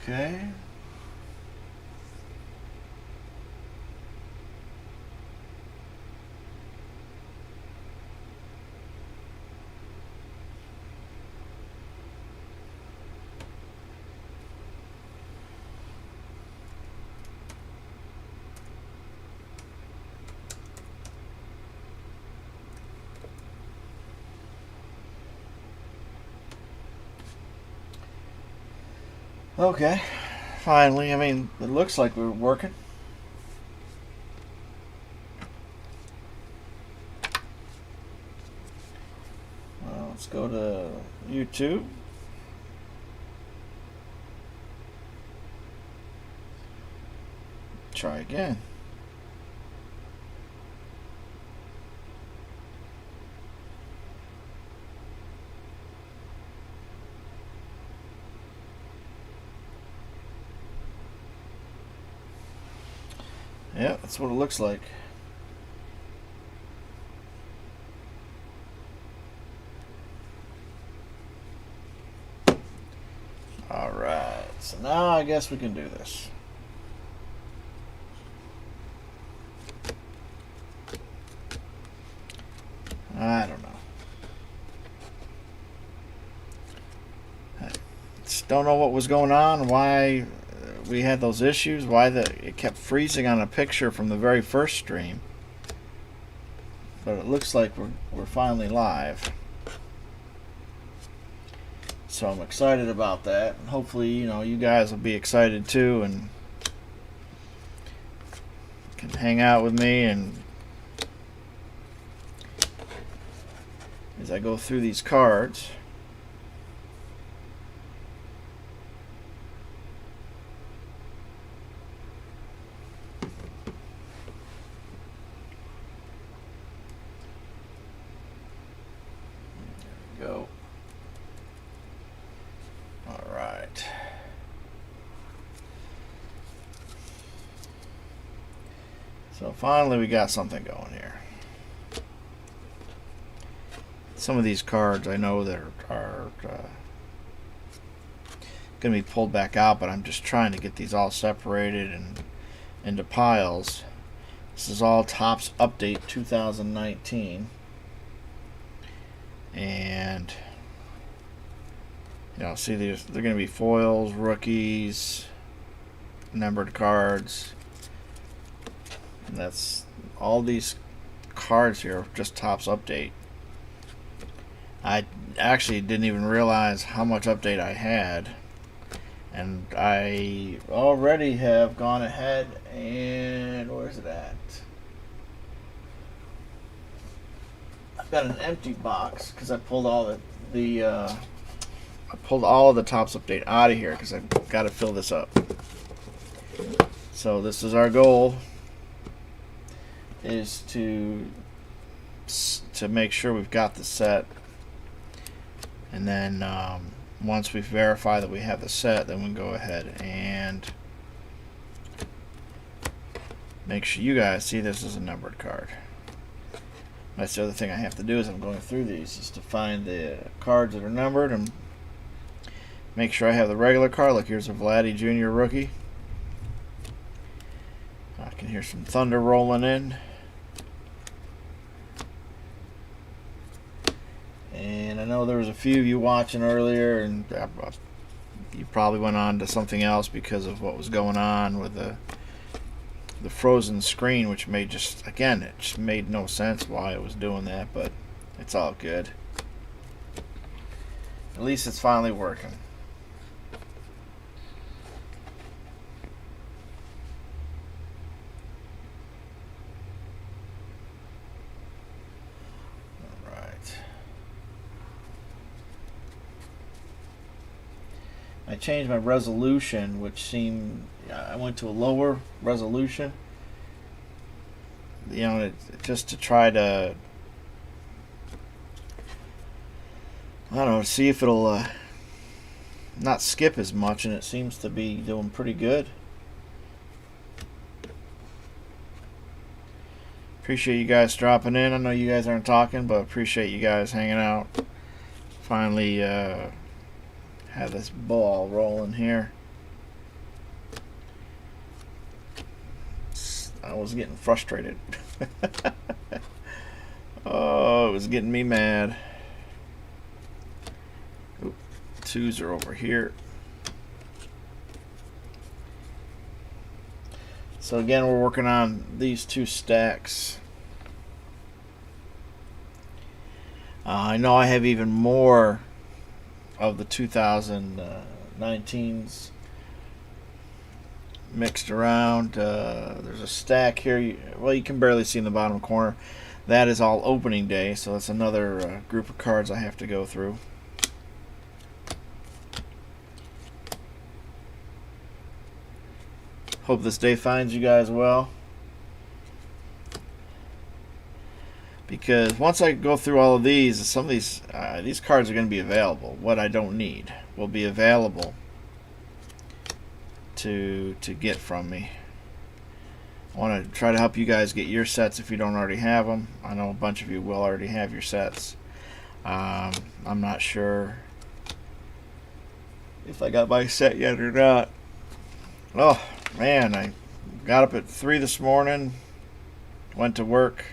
Okay. Okay. Finally, I mean, it looks like we're working. Let's go to YouTube. Try again. Yeah, that's what it looks like. Alright, so now I guess we can do this. I don't know. I just don't know what was going on, why we had those issues, why it kept freezing on a picture from the very first stream. But it looks like we're finally live. So I'm excited about that. And hopefully, you guys will be excited too and can hang out with me and as I go through these cards. There we go. All right. So finally we got something going here. Some of these cards I know that are going to be pulled back out, but I'm just trying to get these all separated and into piles. This is all TOPPS Update 2019. And see, they're going to be foils, rookies, numbered cards. And that's all these cards here, just TOPPS Update. I actually didn't even realize how much update I had, and I already have gone ahead and where's it at? I've got an empty box because I pulled all of the TOPPS Update out of here because I've got to fill this up. So this is our goal, is to make sure we've got the set. And then once we verify that we have the set, then we can go ahead and make sure you guys see this is a numbered card. That's the other thing I have to do as I'm going through these, is to find the cards that are numbered and make sure I have the regular card. Like here's a Vladdy Jr. rookie. I can hear some thunder rolling in. And I know there was a few of you watching earlier, and you probably went on to something else because of what was going on with the frozen screen, which made it just made no sense why it was doing that, but it's all good. At least it's finally working. I changed my resolution, which seemed, I went to a lower resolution, just to try to, I don't know, see if it'll not skip as much, and it seems to be doing pretty good. Appreciate you guys dropping in. I know you guys aren't talking, but appreciate you guys hanging out. Finally have this ball rolling here. I was getting frustrated. Oh, it was getting me mad. Oop, 2s are over here. So again, we're working on these 2 stacks. I know I have even more of the 2019s mixed around. There's a stack here. Well, you can barely see in the bottom corner. That is all opening day, so that's another group of cards I have to go through. Hope this day finds you guys well. Because once I go through all of these, some of these cards are going to be available. What I don't need will be available to get from me. I want to try to help you guys get your sets if you don't already have them. I know a bunch of you will already have your sets. I'm not sure if I got my set yet or not. Oh man, I got up at 3 this morning, went to work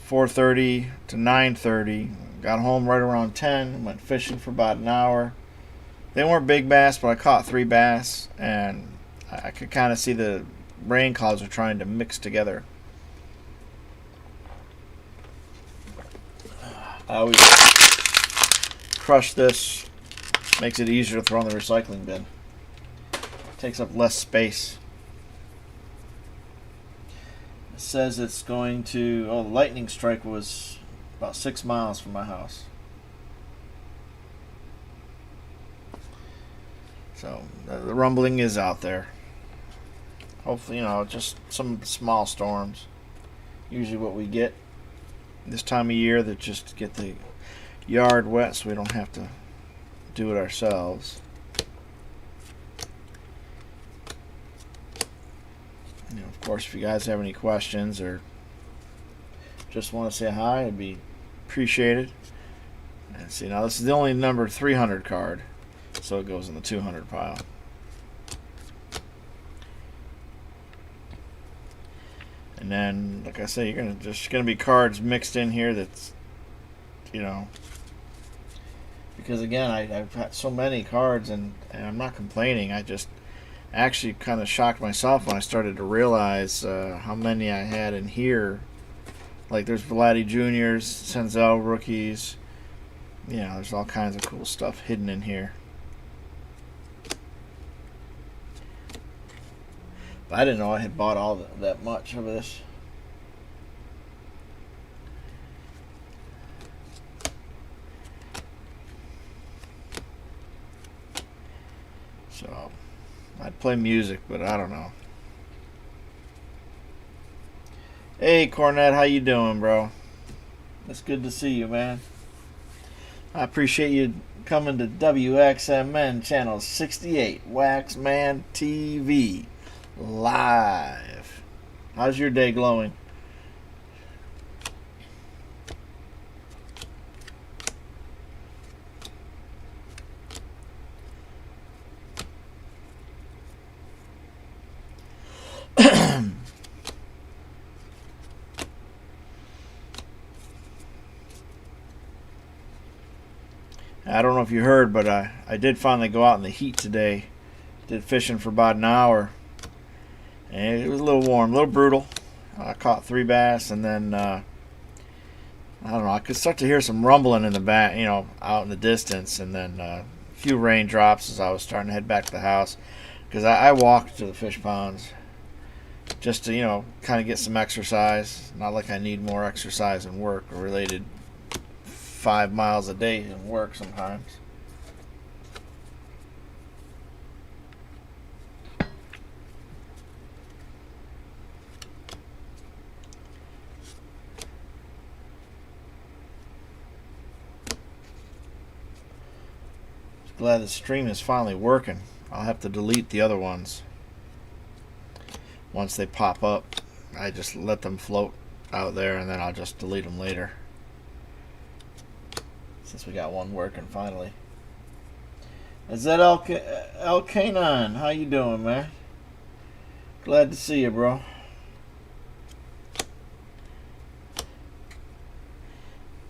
4:30 to 9:30, got home right around 10, went fishing for about an hour. They weren't big bass, but I caught 3 bass, and I could kind of see the rain clouds are trying to mix together. I always crush this, makes it easier to throw in the recycling bin. Takes up less space. It says it's going to, the lightning strike was about 6 miles from my house. So the rumbling is out there. Hopefully, just some small storms. Usually what we get this time of year, that just get the yard wet so we don't have to do it ourselves. Of course, if you guys have any questions or just want to say hi, it'd be appreciated. And see, now this is the only number 300 card, so it goes in the 200 pile. And then, like I say, you're just gonna be cards mixed in here. That's, because again, I've had so many cards, and I'm not complaining. I just actually kind of shocked myself when I started to realize how many I had in here. Like there's Vladdy Juniors, Senzel rookies. There's all kinds of cool stuff hidden in here. But I didn't know I had bought all that much of this. So I'd play music, but I don't know. Hey Cornette, how you doing, bro? It's good to see you, man. I appreciate you coming to WXMN channel 68, WAXMAN TV, live. How's your day glowing? I don't know if you heard, but I did finally go out in the heat today. Did fishing for about an hour. And it was a little warm, a little brutal. I caught 3 bass, and then, I don't know, I could start to hear some rumbling in the back, out in the distance. And then a few raindrops as I was starting to head back to the house. Because I walked to the fish ponds just to, kind of get some exercise. Not like I need more exercise and work related 5 miles a day in work sometimes. Glad the stream is finally working. I'll have to delete the other ones once they pop up. I just let them float out there, and then I'll just delete them later. Since we got one working finally. Is that El Canon? How you doing, man? Glad to see you, bro.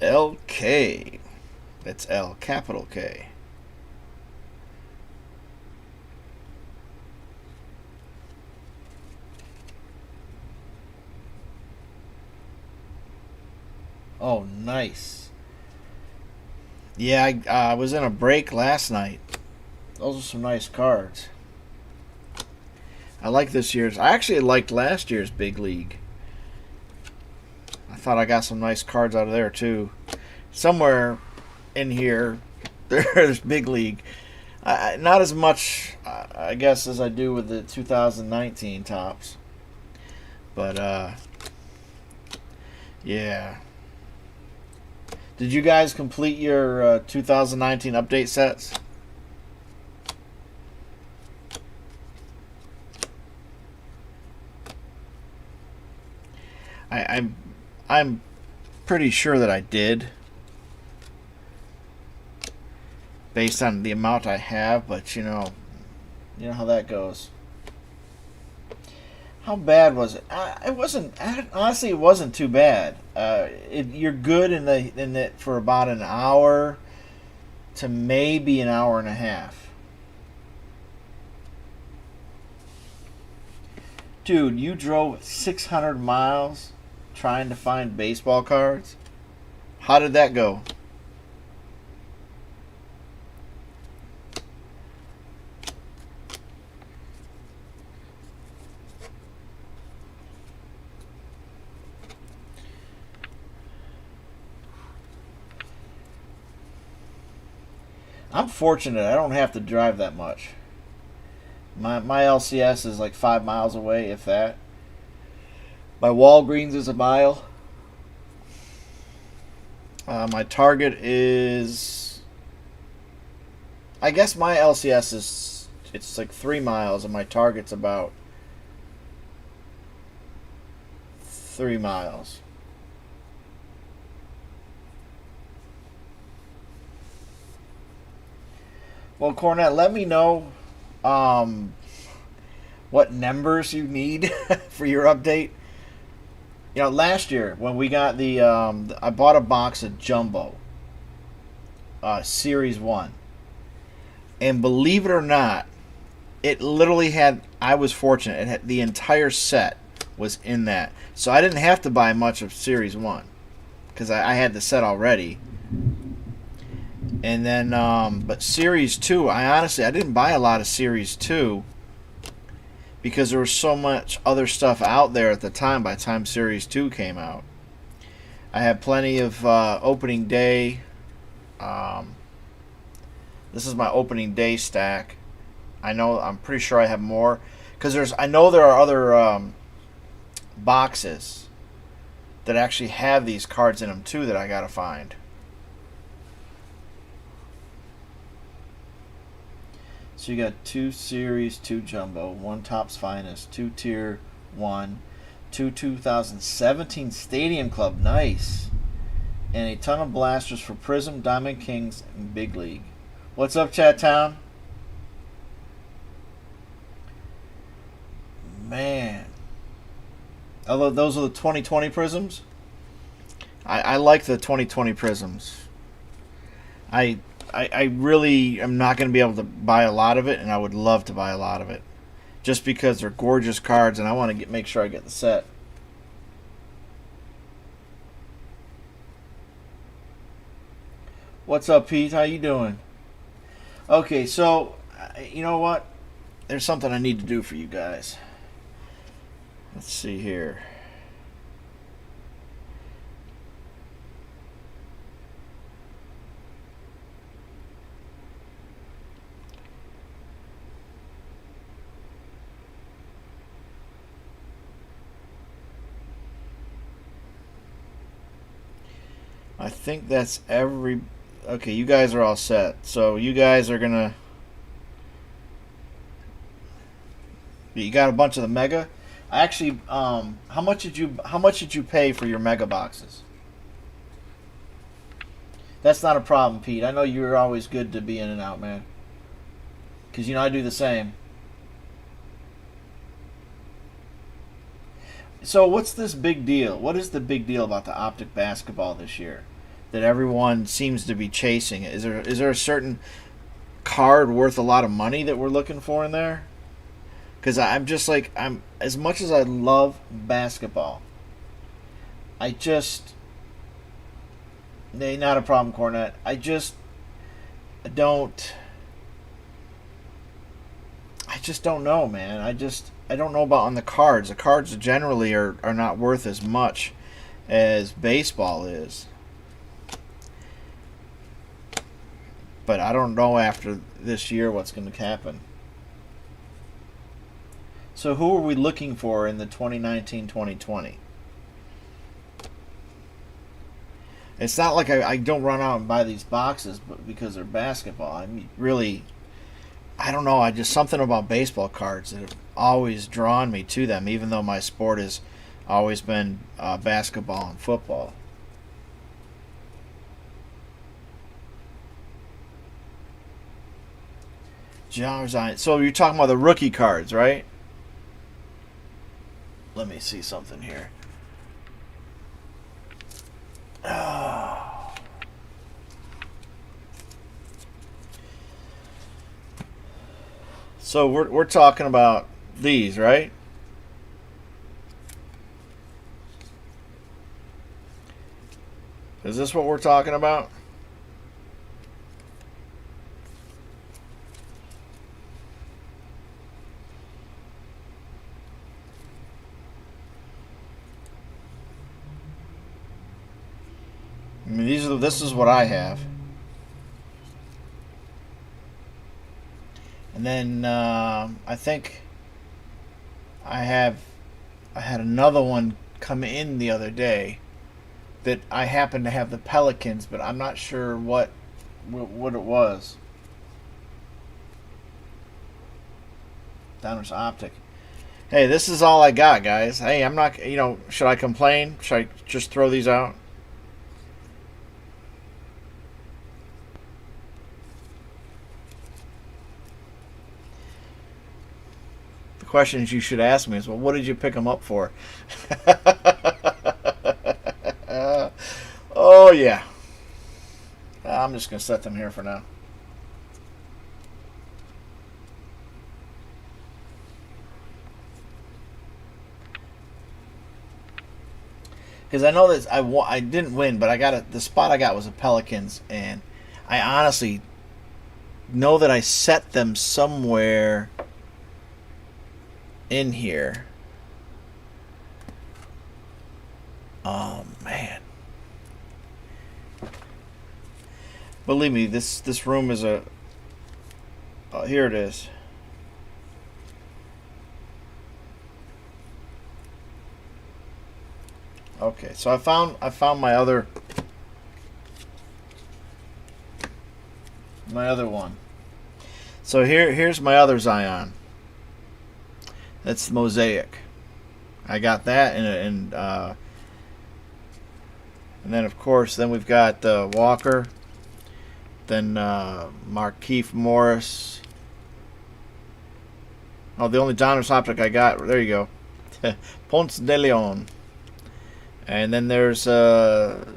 LK. That's L, capital K. Oh, nice. Yeah, I was in a break last night. Those are some nice cards. I like this year's. I actually liked last year's Big League. I thought I got some nice cards out of there, too. Somewhere in here, there's Big League. Not as much, I guess, as I do with the 2019 Topps. But, yeah. Did you guys complete your 2019 update sets? I'm pretty sure that I did, based on the amount I have. But you know how that goes. How bad was it? It wasn't. Honestly, it wasn't too bad. You're good in the for about an hour to maybe an hour and a half. Dude, you drove 600 miles trying to find baseball cards? How did that go? I'm fortunate. I don't have to drive that much. My LCS is like 5 miles away, if that. My Walgreens is a mile. My Target is... I guess my LCS is... It's like 3 miles, and my Target's about 3 miles. Well, Cornette, let me know what numbers you need for your update. You know, last year when we got the I bought a box of Jumbo Series 1. And believe it or not, it literally had, I was fortunate, it had, the entire set was in that. So I didn't have to buy much of Series 1 because I had the set already. And then, but Series 2, I didn't buy a lot of Series 2 because there was so much other stuff out there at the time by the time Series 2 came out. I had plenty of opening day. This is my opening day stack. I'm pretty sure I have more because I know there are other boxes that actually have these cards in them too that I gotta find. So you got 2 Series 2 Jumbo, 1 Topps Finest, 2 Tier 1, 2 2017 Stadium Club, nice, and a ton of blasters for Prism, Diamond Kings, and Big League. What's up, Chat Town? Man. Although those are the 2020 Prisms. I like the 2020 Prisms. I really am not going to be able to buy a lot of it, and I would love to buy a lot of it. Just because they're gorgeous cards, and I want to make sure I get the set. What's up, Pete? How you doing? Okay, so, you know what? There's something I need to do for you guys. Let's see here. I think that's every... Okay, you guys are all set. So you guys are gonna... You got a bunch of the Mega. Actually, how much did you pay for your Mega boxes? That's not a problem, Pete. I know you're always good to be in and out, man. Because, you know, I do the same. So what's this big deal? What is the big deal about the Optic basketball this year that everyone seems to be chasing? Is there a certain card worth a lot of money that we're looking for in there? Because I'm just like, I'm as much as I love basketball, I just not a problem, Cornet. I just don't. I just don't know, man. I don't know about on the cards. The cards generally are not worth as much as baseball is. But I don't know after this year what's going to happen. So who are we looking for in the 2019-2020? It's not like I don't run out and buy these boxes but because they're basketball. I mean, really, I don't know. I just something about baseball cards that have always drawn me to them, even though my sport has always been basketball and football. So you're talking about the rookie cards, right? Let me see something here. So we're talking about these, right? Is this what we're talking about? I mean, this is what I have. And then I think I had another one come in the other day that I happened to have the Pelicans, but I'm not sure what it was. Donruss Optic. Hey, this is all I got, guys. Hey, I'm not. Should I complain? Should I just throw these out? Questions you should ask me is, well, what did you pick them up for? Oh yeah, I'm just gonna set them here for now. Because I know that I didn't win, but the spot I got was the Pelicans, and I honestly know that I set them somewhere in here. Oh man, believe me, this room is a. Oh, here it is. Okay, so I found my other one. So here's my other Zion. That's the Mosaic. I got that, and then of course, then we've got Walker, then Markieff Morris. Oh, the only Donruss Optic I got. There you go, Ponce de Leon, and then there's Sekou.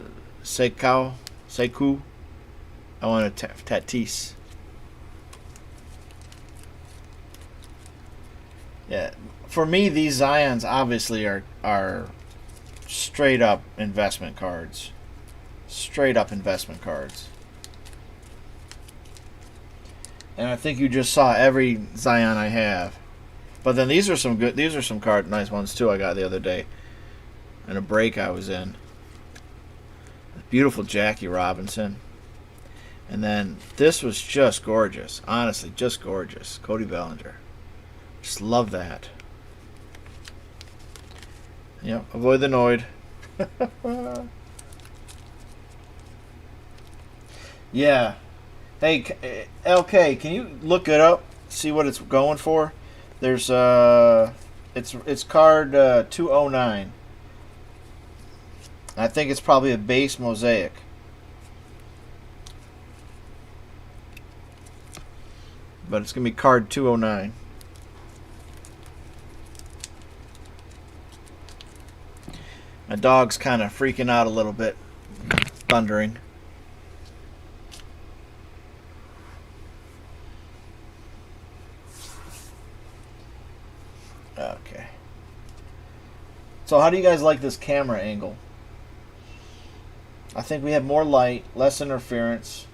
I want a Tatis. Yeah, for me, these Zions obviously are straight up investment cards. Straight up investment cards. And I think you just saw every Zion I have. But then these are some nice ones too I got the other day. In a break I was in. Beautiful Jackie Robinson. And then this was just gorgeous. Honestly, just gorgeous. Cody Bellinger. Just love that. Yep, avoid the Noid. Yeah. Hey, LK, can you look it up? See what it's going for? There's it's card 209. I think it's probably a base Mosaic. But it's going to be card 209. My dog's kind of freaking out a little bit, thundering. Okay. So how do you guys like this camera angle? I think we have more light, less interference.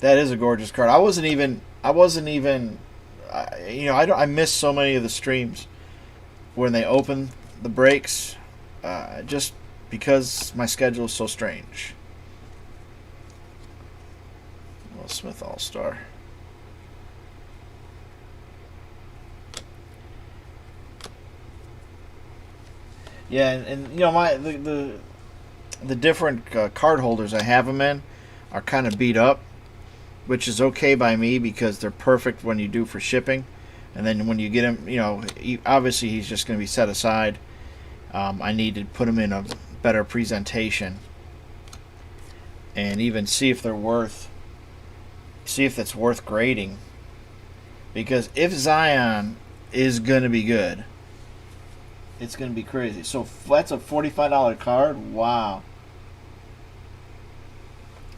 That is a gorgeous card. I wasn't even, you know, I miss so many of the streams when they open the breaks, just because my schedule is so strange. Will Smith All-Star. Yeah, and you know, the different card holders I have them in are kind of beat up, which is okay by me because they're perfect when you do for shipping. And then when you get him, you know, obviously he's just going to be set aside. I need to put him in a better presentation and even see if it's worth grading. Because if Zion is going to be good, it's going to be crazy. So that's a $45 card. Wow.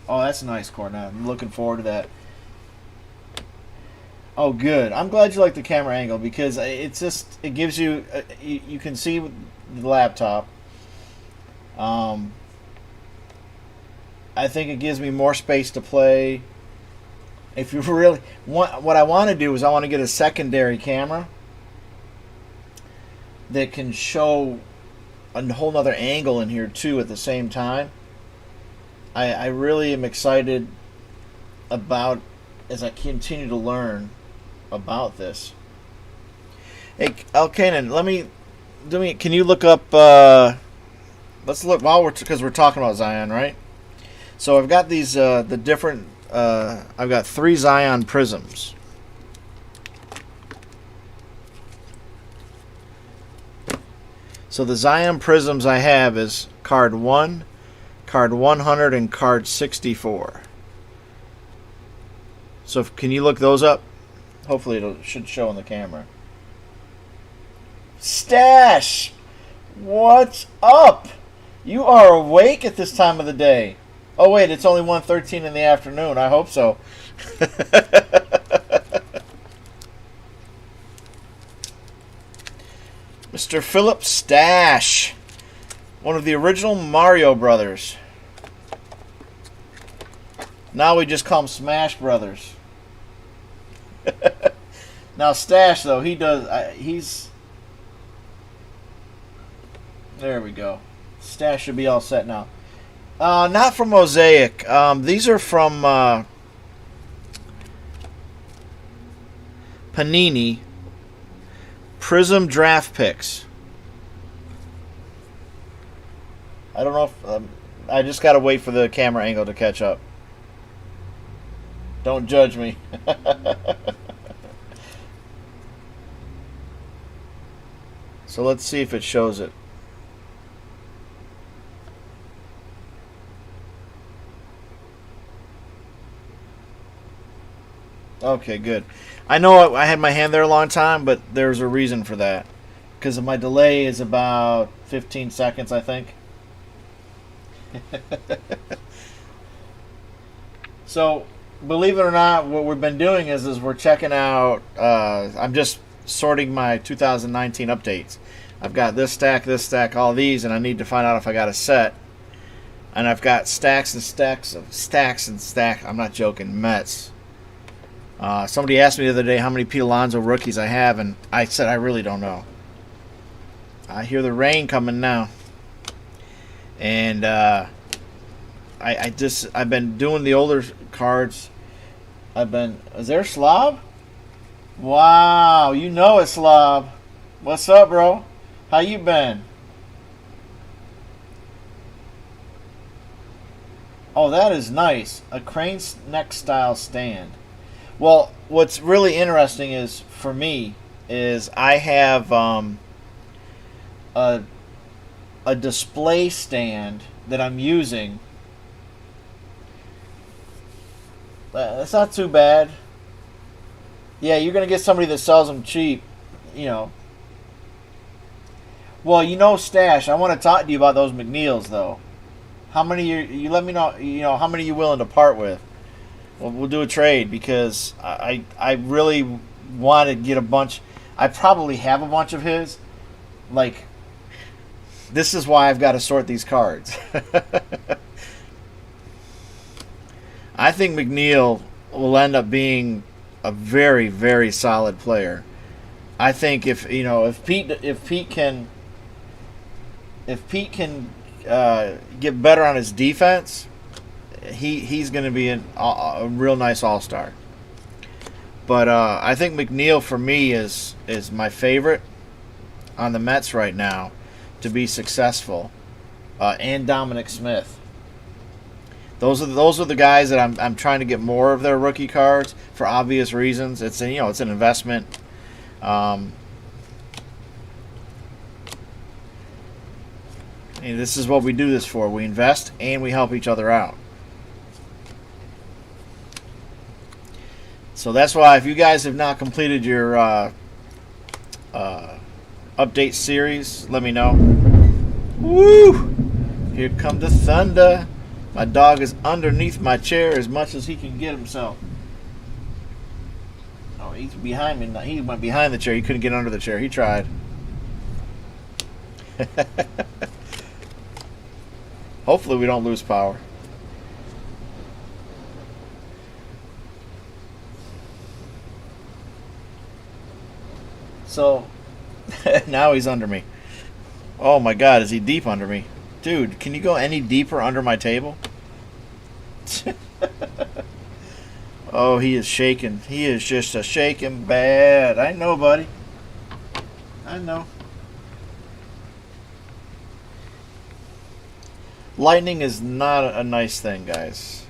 Oh, that's a nice card. Now I'm looking forward to that. Oh, good. I'm glad you like the camera angle because it gives you, you can see the laptop. I think it gives me more space to play. If you really want, what I want to do is I want to get a secondary camera that can show a whole nother angle in here too at the same time. I really am excited about as I continue to learn about this. Hey, Kanan, can you look up? Let's look because we're talking about Zion, right? So I've got these the different. I've got 3 Zion prisms. So the Zion prisms I have is card 1, card 100, and card 64. So can you look those up? Hopefully it should show on the camera. Stash! What's up? You are awake at this time of the day. Oh wait, it's only 1:13 in the afternoon. I hope so. Mr. Philip Stash, one of the original Mario Brothers. Now we just call them Smash Brothers. Now Stash, though, he's... There we go. Stash should be all set now. Not from Mosaic. These are from Panini. Prism draft picks. I don't know if... I just got to wait for the camera angle to catch up. Don't judge me. So let's see if it shows it. Okay, good. I know I had my hand there a long time, but there's a reason for that. Because my delay is about 15 seconds, I think. So, believe it or not, what we've been doing is we're checking out... I'm just sorting my 2019 updates. I've got this stack, all these, and I need to find out if I got a set. And I've got stacks and stacks of stacks and stacks. I'm not joking, Mets. Somebody asked me the other day how many Pete Alonso rookies I have, and I said I really don't know. I hear the rain coming now, and I've been doing the older cards. Is there Slob? Wow, you know it, Slob. What's up, bro? How you been? Oh, that is nice. A crane neck style stand. Well, what's really interesting is, for me, is I have a display stand that I'm using. That's not too bad. Yeah, you're going to get somebody that sells them cheap, you know. Well, you know, Stash, I want to talk to you about those McNeils, though. How many you let me know? You know, how many you willing to part with? Well, we'll do a trade because I really want to get a bunch. I probably have a bunch of his. Like, this is why I've got to sort these cards. I think McNeil will end up being a very, very solid player. I think if Pete can get better on his defense, he's going to be a real nice all-star. But I think McNeil for me is my favorite on the Mets right now to be successful, and Dominic Smith. Those are the guys that I'm trying to get more of their rookie cards for obvious reasons. It's it's an investment. And this is what we do this for. We invest and we help each other out. So that's why if you guys have not completed your update series, let me know. Woo! Here come the thunder. My dog is underneath my chair as much as he can get himself. Oh, he's behind me now. He went behind the chair. He couldn't get under the chair. He tried. Hopefully we don't lose power. So, now he's under me. Oh my God, is he deep under me? Dude, can you go any deeper under my table? Oh, he is shaking. He is just a shaking bad. I know, buddy. I know. Lightning is not a nice thing, guys.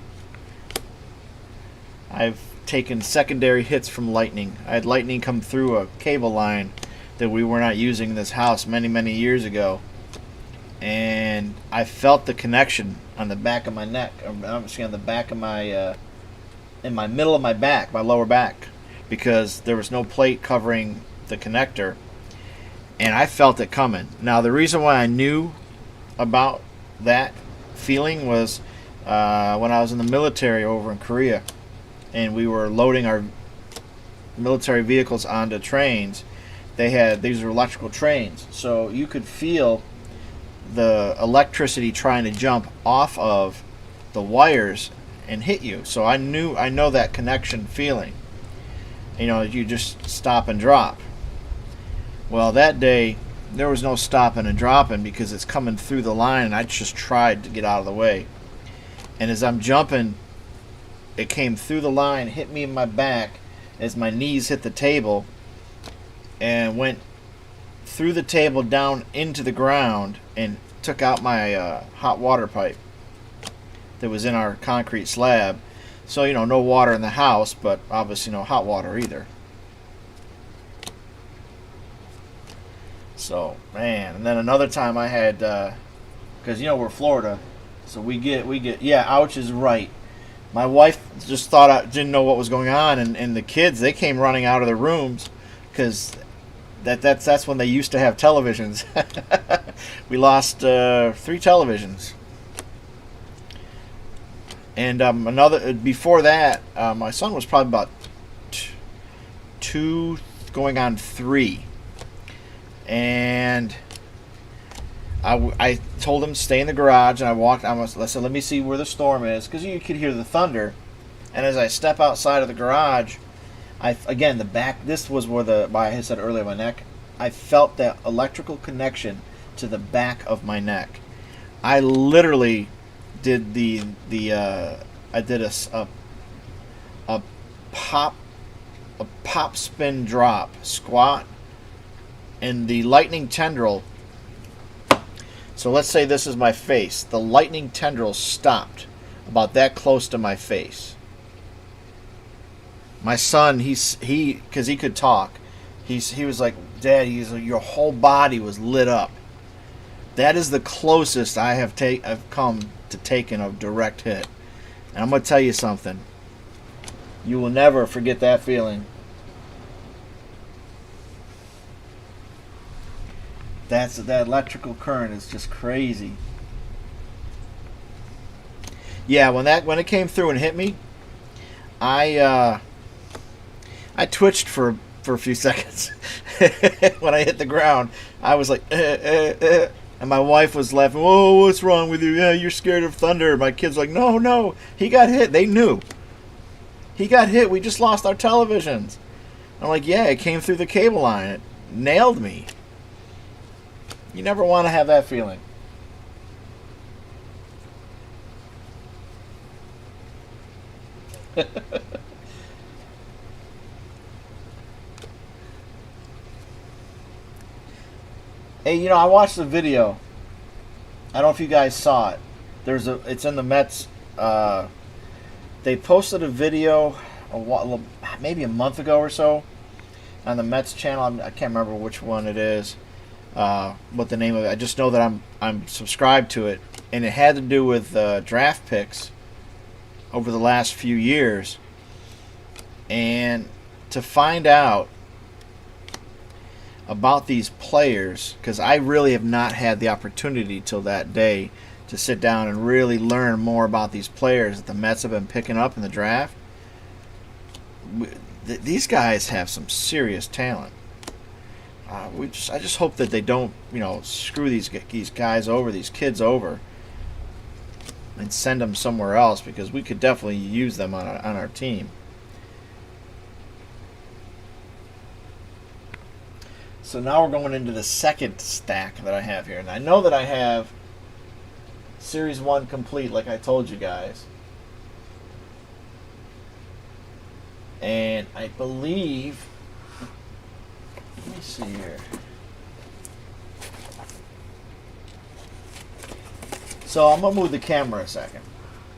I've taken secondary hits from lightning. I had lightning come through a cable line that we were not using in this house many, many years ago. And I felt the connection on the back of my neck. I'm on the back of my, in my middle of my back, my lower back, because there was no plate covering the connector. And I felt it coming. Now, the reason why I knew about that feeling was when I was in the military over in Korea, and we were loading our military vehicles onto trains. These were electrical trains, so you could feel the electricity trying to jump off of the wires and hit you. So I know that connection feeling. You just stop and drop. Well, that day there was no stopping and dropping because it's coming through the line, and I just tried to get out of the way. And as I'm jumping, it came through the line, hit me in my back as my knees hit the table, and went through the table down into the ground and took out my hot water pipe that was in our concrete slab. So, no water in the house, but obviously no hot water either. So, man. And then another time I had, because, we're Florida, so we get, yeah, ouch is right. My wife just thought I didn't know what was going on, and the kids, they came running out of their rooms because that's when they used to have televisions. We lost 3 televisions. And another before that, my son was probably about 2 going on 3. And I told him to stay in the garage, and I said, let me see where the storm is, because you could hear the thunder. And as I step outside of the garage, the back, this was where I said earlier, my neck, I felt that electrical connection to the back of my neck. I literally did I did a pop spin drop squat, and the lightning tendril. So let's say this is my face. The lightning tendril stopped about that close to my face. My son, because he could talk, he was like, Dad, your whole body was lit up. That is the closest I've come to taking a direct hit. And I'm going to tell you something. You will never forget that feeling. That electrical current is just crazy. Yeah, when it came through and hit me, I twitched for a few seconds. When I hit the ground, I was like, and my wife was laughing. "Whoa, what's wrong with you? Yeah, you're scared of thunder." My kids were like, "No, he got hit." They knew he got hit. We just lost our televisions. I'm like, "Yeah, it came through the cable line. It nailed me." You never want to have that feeling. Hey, I watched the video. I don't know if you guys saw it. It's in the Mets. They posted a video maybe a month ago or so on the Mets channel. I can't remember which one it is. What the name of it. I just know that I'm subscribed to it, and it had to do with draft picks over the last few years, and to find out about these players, because I really have not had the opportunity till that day to sit down and really learn more about these players that the Mets have been picking up in the draft. These guys have some serious talent. I just hope that they don't, screw these guys over, these kids over, and send them somewhere else, because we could definitely use them on our team. So now we're going into the second stack that I have here. And I know that I have Series 1 complete, like I told you guys. And I believe... Let me see here. So I'm going to move the camera a second.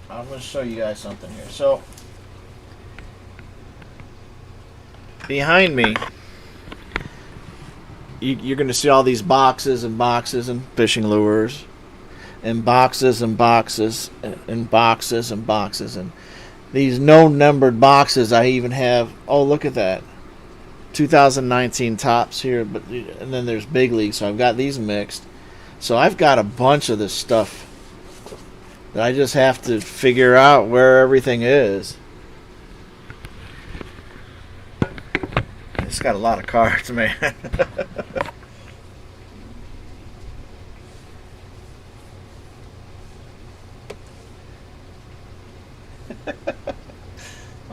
I'm going to show you guys something here. So, behind me, you're going to see all these boxes and boxes and fishing lures, and boxes and boxes and boxes and boxes, and these no-numbered boxes. I even have, oh, look at that, 2019 Topps here, and then there's Big League, so I've got these mixed. So I've got a bunch of this stuff that I just have to figure out where everything is. It's got a lot of cards, man.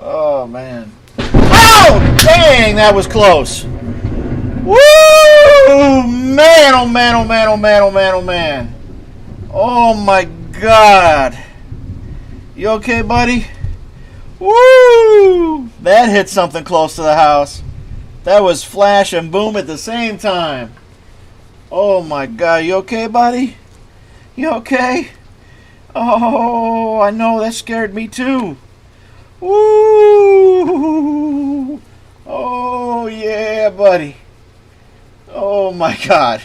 Oh, man. Oh, dang, that was close. Woo! Man, oh, man, oh, man, oh, man, oh, man, oh, man. Oh, my God. You okay, buddy? Woo! That hit something close to the house. That was flash and boom at the same time. Oh, my God. You okay, buddy? You okay? Oh, I know. That scared me, too. Woo! Oh, yeah, buddy. Oh, my God.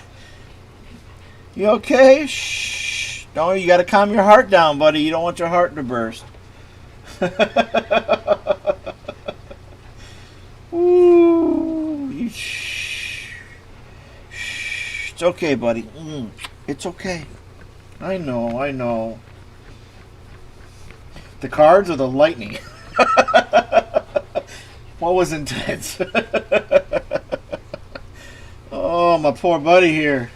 You okay? Shh. No, you got to calm your heart down, buddy. You don't want your heart to burst. Ooh, shh. Shh. It's okay, buddy. It's okay. I know. The cards or the lightning? What was intense? Oh, my poor buddy here.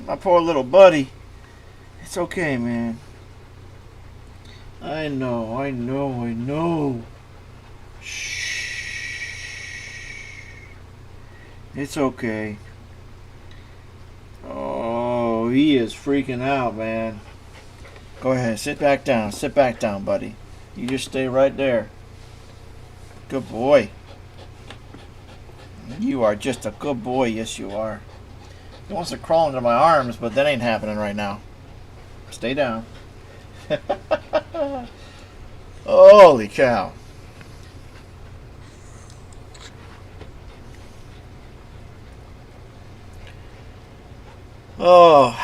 My poor little buddy. It's okay, man. I know. Shh. It's okay. Oh, he is freaking out, man. Go ahead, sit back down. Sit back down, buddy. You just stay right there. Good boy. You are just a good boy. Yes, you are. He wants to crawl into my arms, but that ain't happening right now. Stay down. Holy cow. Oh.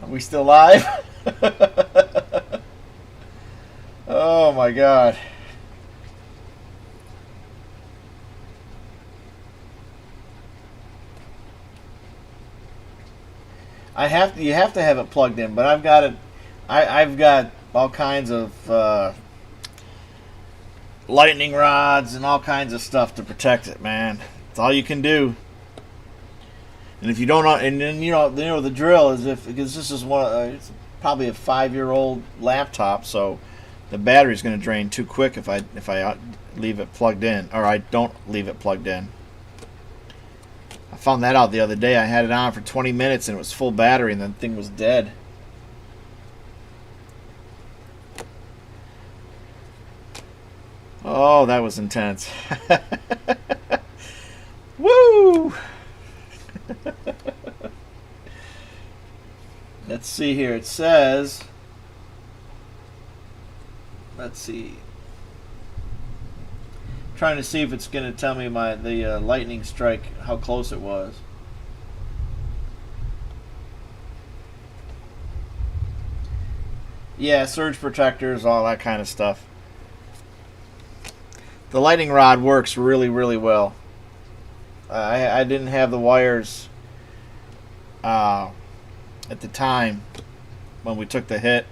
Are we still live? Oh my God. You have to have it plugged in, but I've got it. I've got all kinds of lightning rods and all kinds of stuff to protect it, man. It's all you can do. And if you don't, and then you know the drill is because this is it's probably a 5-year-old laptop, so the battery's going to drain too quick if I leave it plugged in, or I don't leave it plugged in. I found that out the other day. I had it on for 20 minutes and it was full battery, and the thing was dead. Oh, that was intense. Woo! Let's see here. It says, let's see. Trying to see if it's going to tell me the lightning strike, how close it was. Yeah, surge protectors, all that kind of stuff. The lightning rod works really, really well. I didn't have the wires at the time when we took the hit.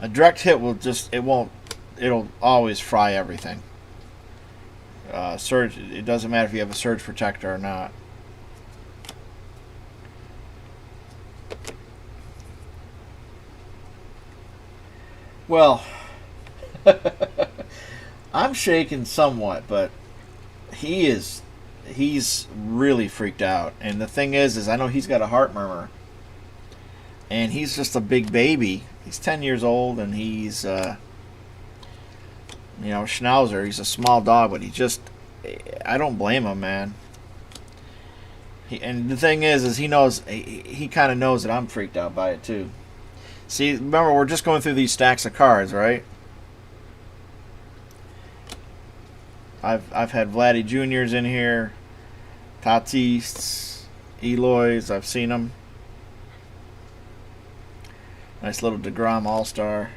A direct hit it'll always fry everything. Surge, it doesn't matter if you have a surge protector or not. Well, I'm shaking somewhat, but he's really freaked out. And the thing is I know he's got a heart murmur, and he's just a big baby. He's 10 years old, and he's Schnauzer. He's a small dog, but I don't blame him, man. And the thing is he knows, he kind of knows that I'm freaked out by it too. See, remember, we're just going through these stacks of cards, right? I've had Vladdy Juniors in here, Tatis, Eloys. I've seen them. Nice little DeGrom All-Star.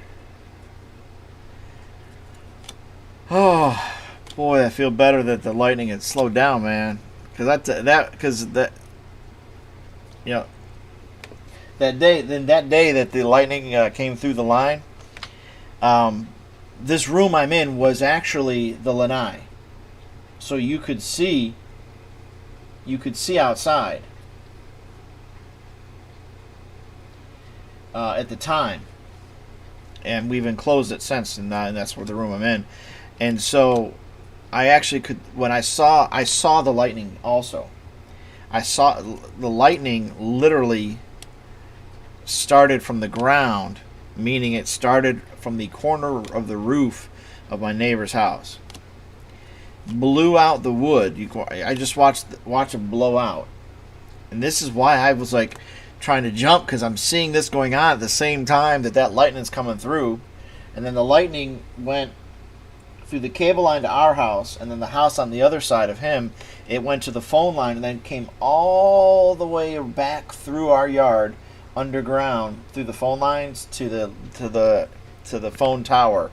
Oh boy, I feel better that the lightning had slowed down, man. Because that day that the lightning came through the line, this room I'm in was actually the lanai. So you could see outside at the time, and we've enclosed it since, and that's where the room I'm in. And so I actually could, when I saw the lightning also. I saw the lightning literally started from the ground, meaning it started from the corner of the roof of my neighbor's house. Blew out the wood. I just watched it blow out, and this is why I was like trying to jump, because I'm seeing this going on at the same time that lightning's coming through, and then the lightning went through the cable line to our house, and then the house on the other side of him, it went to the phone line, and then came all the way back through our yard, underground, through the phone lines to the phone tower.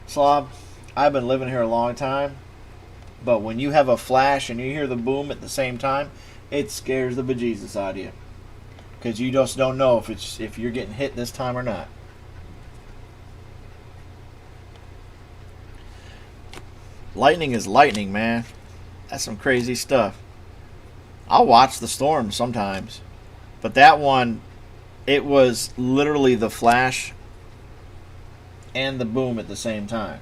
Slob, I've been living here a long time, but when you have a flash and you hear the boom at the same time, it scares the bejesus out of you, because you just don't know if you're getting hit this time or not. Lightning is lightning, man. That's some crazy stuff. I'll watch the storm sometimes, but that one, it was literally the flash and the boom at the same time.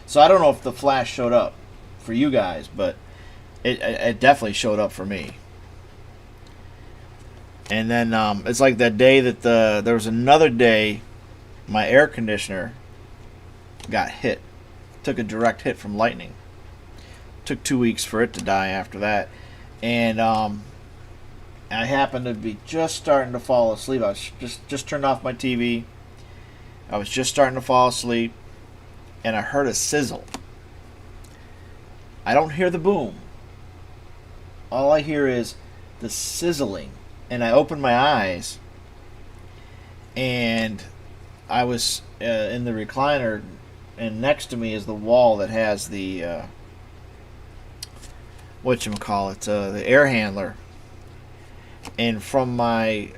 So I don't know if the flash showed up for you guys, but it definitely showed up for me. And then it's like that day that there was another day my air conditioner got hit. Took a direct hit from lightning. Took 2 weeks for it to die after that. And I happened to be just starting to fall asleep. I was just turned off my TV. I was just starting to fall asleep, and I heard a sizzle. I don't hear the boom. All I hear is the sizzling. And I opened my eyes, and I was in the recliner, and next to me is the wall that has the whatchamacallit, the air handler, and from my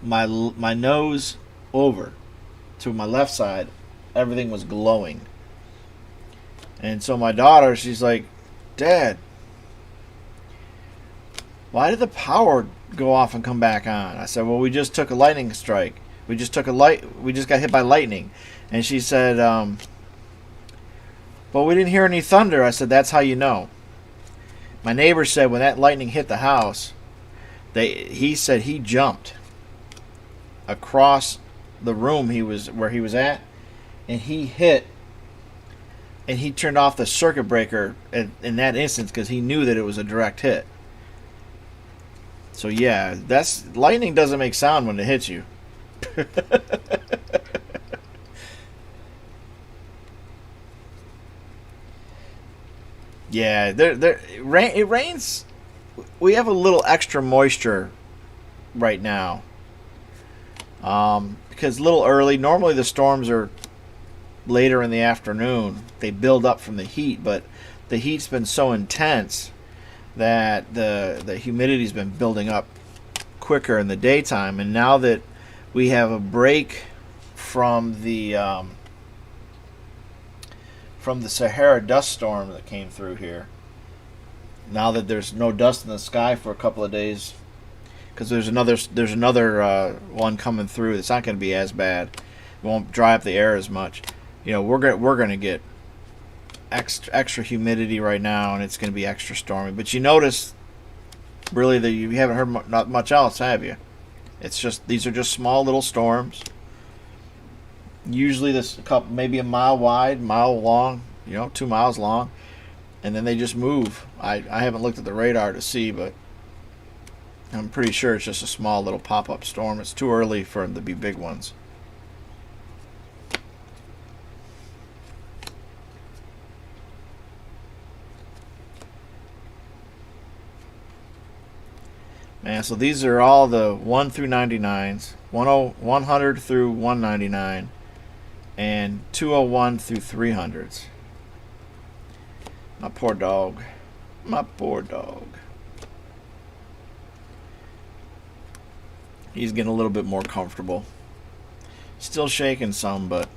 nose over to my left side, everything was glowing. And so my daughter, she's like, "Dad, why did the power go off and come back on?" I said, "Well, we just took a lightning strike. We just got hit by lightning." And she said, "But we didn't hear any thunder." I said, "That's how you know." My neighbor said when that lightning hit the house, he said he jumped across the room where he was at, and he turned off the circuit breaker in that instance because he knew that it was a direct hit. So yeah, lightning doesn't make sound when it hits you. Yeah, it rains. We have a little extra moisture right now, because a little early. Normally the storms are later in the afternoon. They build up from the heat, but the heat's been so intense that the humidity's been building up quicker in the daytime. And now that we have a break from the Sahara dust storm that came through here, now that there's no dust in the sky for a couple of days, because there's another one coming through. It's not going to be as bad. It won't dry up the air as much. You know, we're going to get extra humidity right now, and it's going to be extra stormy. But you notice, really, that you haven't heard not much else, have you? It's just these are just small little storms. Usually this couple, maybe a mile wide, mile long, 2 miles long, and then they just move. I haven't looked at the radar to see, but I'm pretty sure it's just a small little pop-up storm. It's too early for them to be big ones. Man, so these are all the 1 through 99s, 100 through 199, and 201 through 300s. My poor dog. My poor dog. He's getting a little bit more comfortable. Still shaking some, but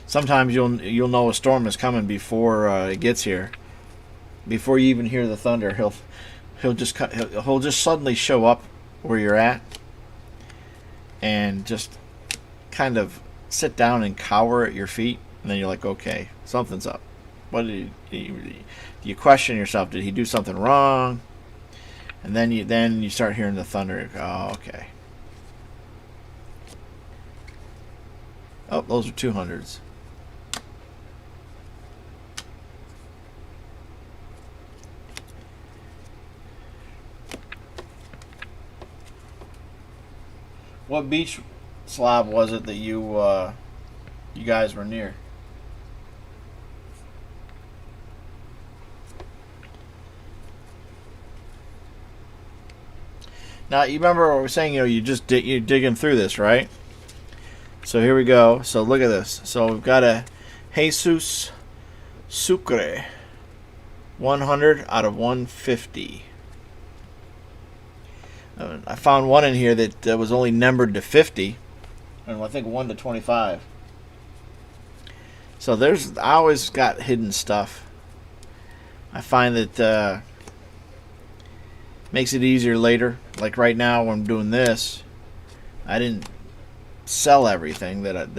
sometimes you'll know a storm is coming before it gets here. Before you even hear the thunder, he'll just suddenly show up where you're at and just kind of sit down and cower at your feet, and then you're like, okay, something's up. What did you question yourself? Did he do something wrong? And then you start hearing the thunder. Oh, okay. Oh, those are 200s. What beach slob was it that you guys were near? Now you remember what we were saying? You're digging through this, right? So here we go. So look at this. So we've got a Jesus Sucre, 100 out of 150. I found one in here that was only numbered to 50, and I think 1 to 25. So I always got hidden stuff. I find that makes it easier later. Like right now, when I'm doing this, I didn't sell everything that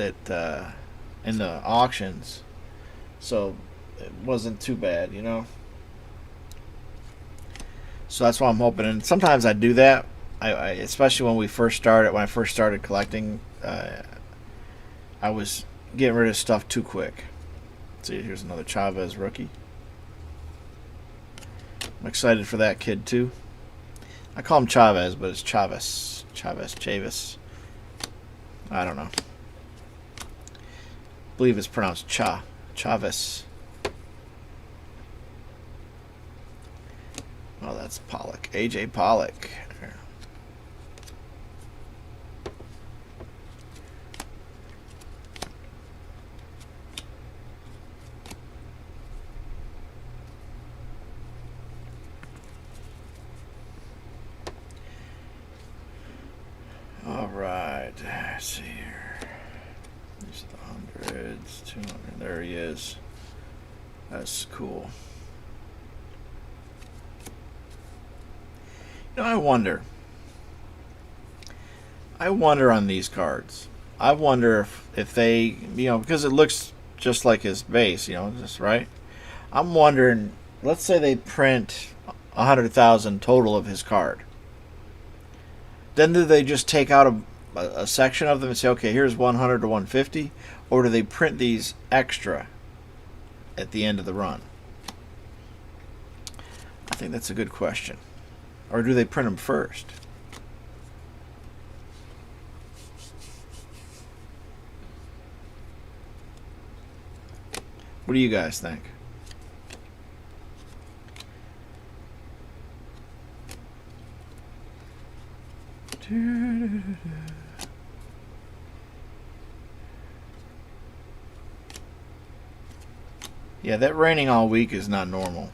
in the auctions, so it wasn't too bad, So that's why I'm hoping. And sometimes I do that. I especially when I first started collecting, I was getting rid of stuff too quick. See, here's another Chavez rookie. I'm excited for that kid too. I call him Chavez, but it's Chavez. Chavis. I don't know. I believe it's pronounced Chavez. Oh, that's Pollock. AJ Let's see here. These are the hundreds, 200. There he is. That's cool. You know, I wonder on these cards. I wonder if they, because it looks just like his base, just right. I'm wondering, let's say they print 100,000 total of his card. Then do they just take out a section of them and say, okay, here's 100 to 150, or do they print these extra at the end of the run? I think that's a good question. Or do they print them first? What do you guys think? Yeah, that raining all week is not normal.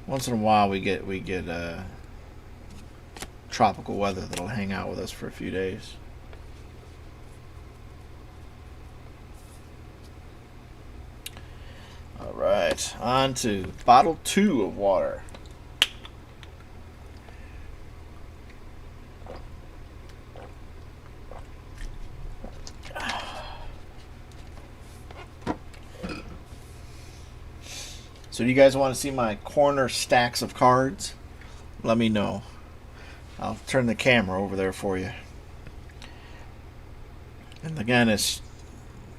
Once in a while we get tropical weather that'll hang out with us for a few days. All right, on to bottle 2 of water. So do you guys want to see my corner stacks of cards? Let me know. I'll turn the camera over there for you. And again, this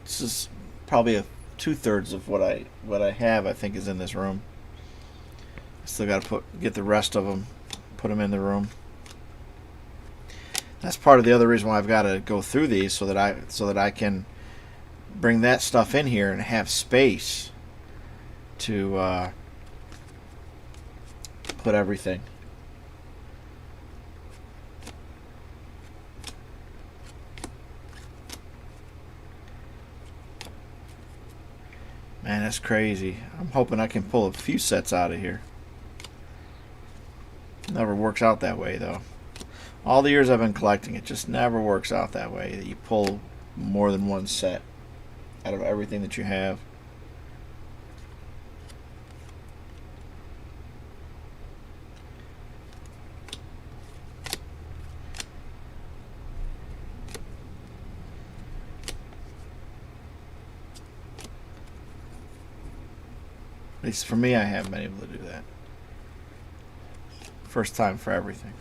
is probably 2/3 of what I have. I think is in this room. Still got to get the rest of them, put them in the room. That's part of the other reason why I've got to go through these so that I can bring that stuff in here and have space to put everything. Man, that's crazy. I'm hoping I can pull a few sets out of here. Never works out that way, though. All the years I've been collecting, it just never works out that way, that you pull more than one set out of everything that you have. At least for me, I haven't been able to do that. First time for everything.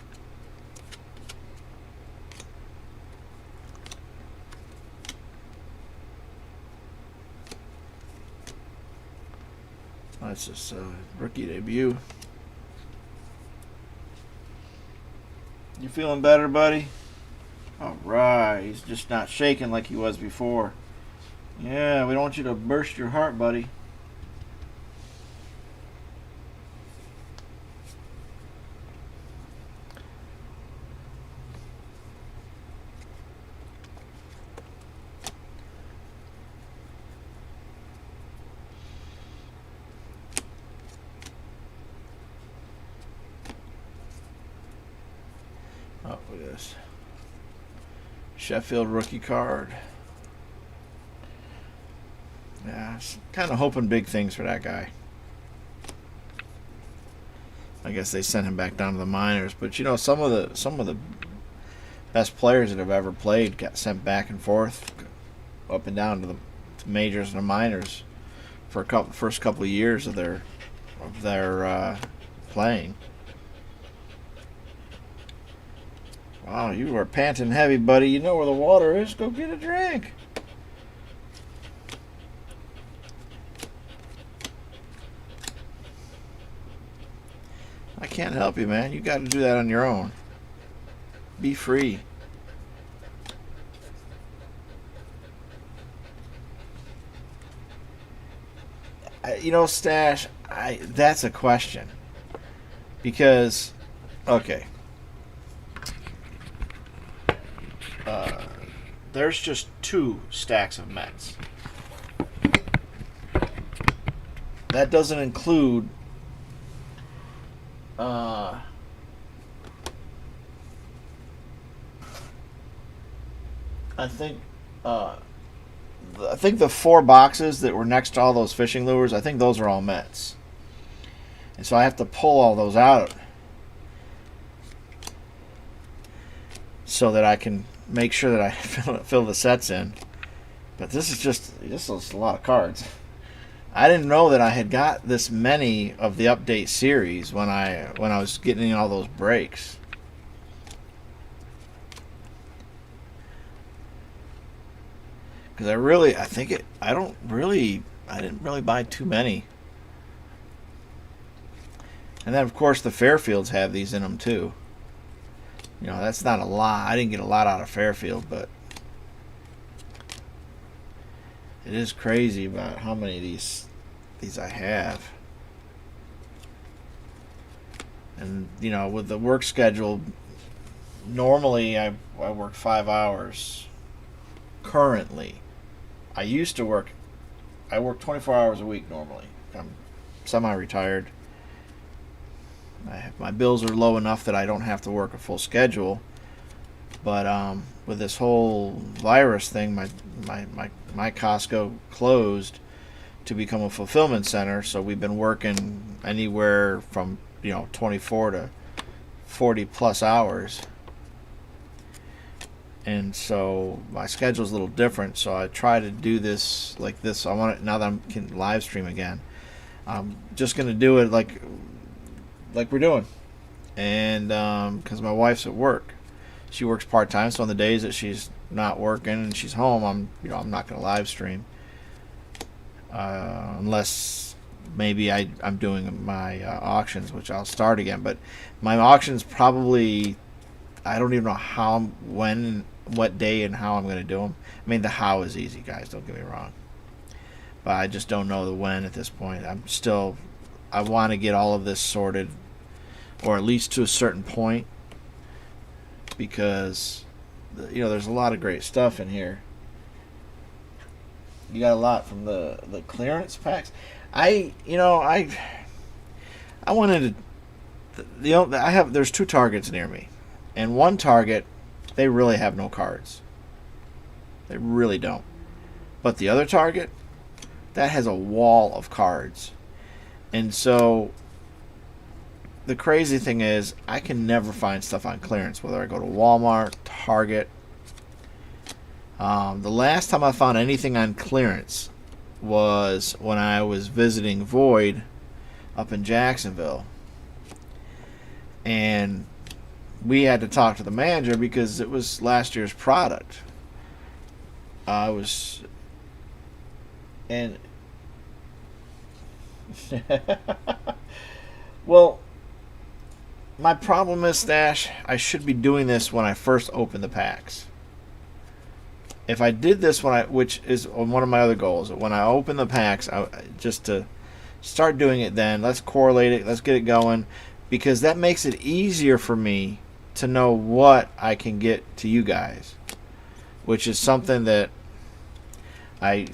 That's just a rookie debut. You feeling better, buddy? Alright, he's just not shaking like he was before. Yeah, we don't want you to burst your heart, buddy. Oh, look at this. Sheffield rookie card. Yeah, I was kind of hoping big things for that guy. I guess they sent him back down to the minors, but some of the best players that have ever played got sent back and forth, up and down to the majors and the minors for first couple of years of their playing. Wow, you are panting heavy, buddy. You know where the water is. Go get a drink. I can't help you, man. You got to do that on your own. Be free. Stash, that's a question. Because, okay. There's just 2 stacks of Mets. That doesn't include I think I think the 4 boxes that were next to all those fishing lures, I think those are all Mets. And so I have to pull all those out so that I can make sure that I fill the sets in. But this is a lot of cards. I didn't know that I had got this many of the update series when I was getting all those breaks. Because I didn't really buy too many. And then of course the Fairfields have these in them too. You know, that's not a lot. I didn't get a lot out of Fairfield, but it is crazy about how many of these I have. And you know, with the work schedule, normally I work 5 hours. Currently, I work 24 hours a week normally. I'm semi-retired. My bills are low enough that I don't have to work a full schedule. But with this whole virus thing, my Costco closed to become a fulfillment center. So we've been working anywhere from 24 to 40 plus hours. And so my schedule's a little different, so I try to do this like this. I want it now that I can live stream again. I'm just gonna do it like we're doing, and because my wife's at work, she works part time. So on the days that she's not working and she's home, I'm not gonna live stream unless maybe I'm doing my auctions, which I'll start again. But my auctions probably, I don't even know how, when, what day, and how I'm going to do them. I mean, the how is easy, guys. Don't get me wrong. But I just don't know the when at this point. I want to get all of this sorted, or at least to a certain point, because, there's a lot of great stuff in here. You got a lot from the clearance packs. I wanted to, there's 2 targets near me. And one target, they really have no cards. They really don't. But the other target, that has a wall of cards. And so the crazy thing is, I can never find stuff on clearance, whether I go to Walmart, Target. The last time I found anything on clearance was when I was visiting Void up in Jacksonville. And we had to talk to the manager because it was last year's product. Well, my problem is, Stash, I should be doing this when I first open the packs. If I did this which is one of my other goals, when I open the packs, just to start doing it then, let's correlate it, let's get it going, because that makes it easier for me to know what I can get to you guys, which is something that I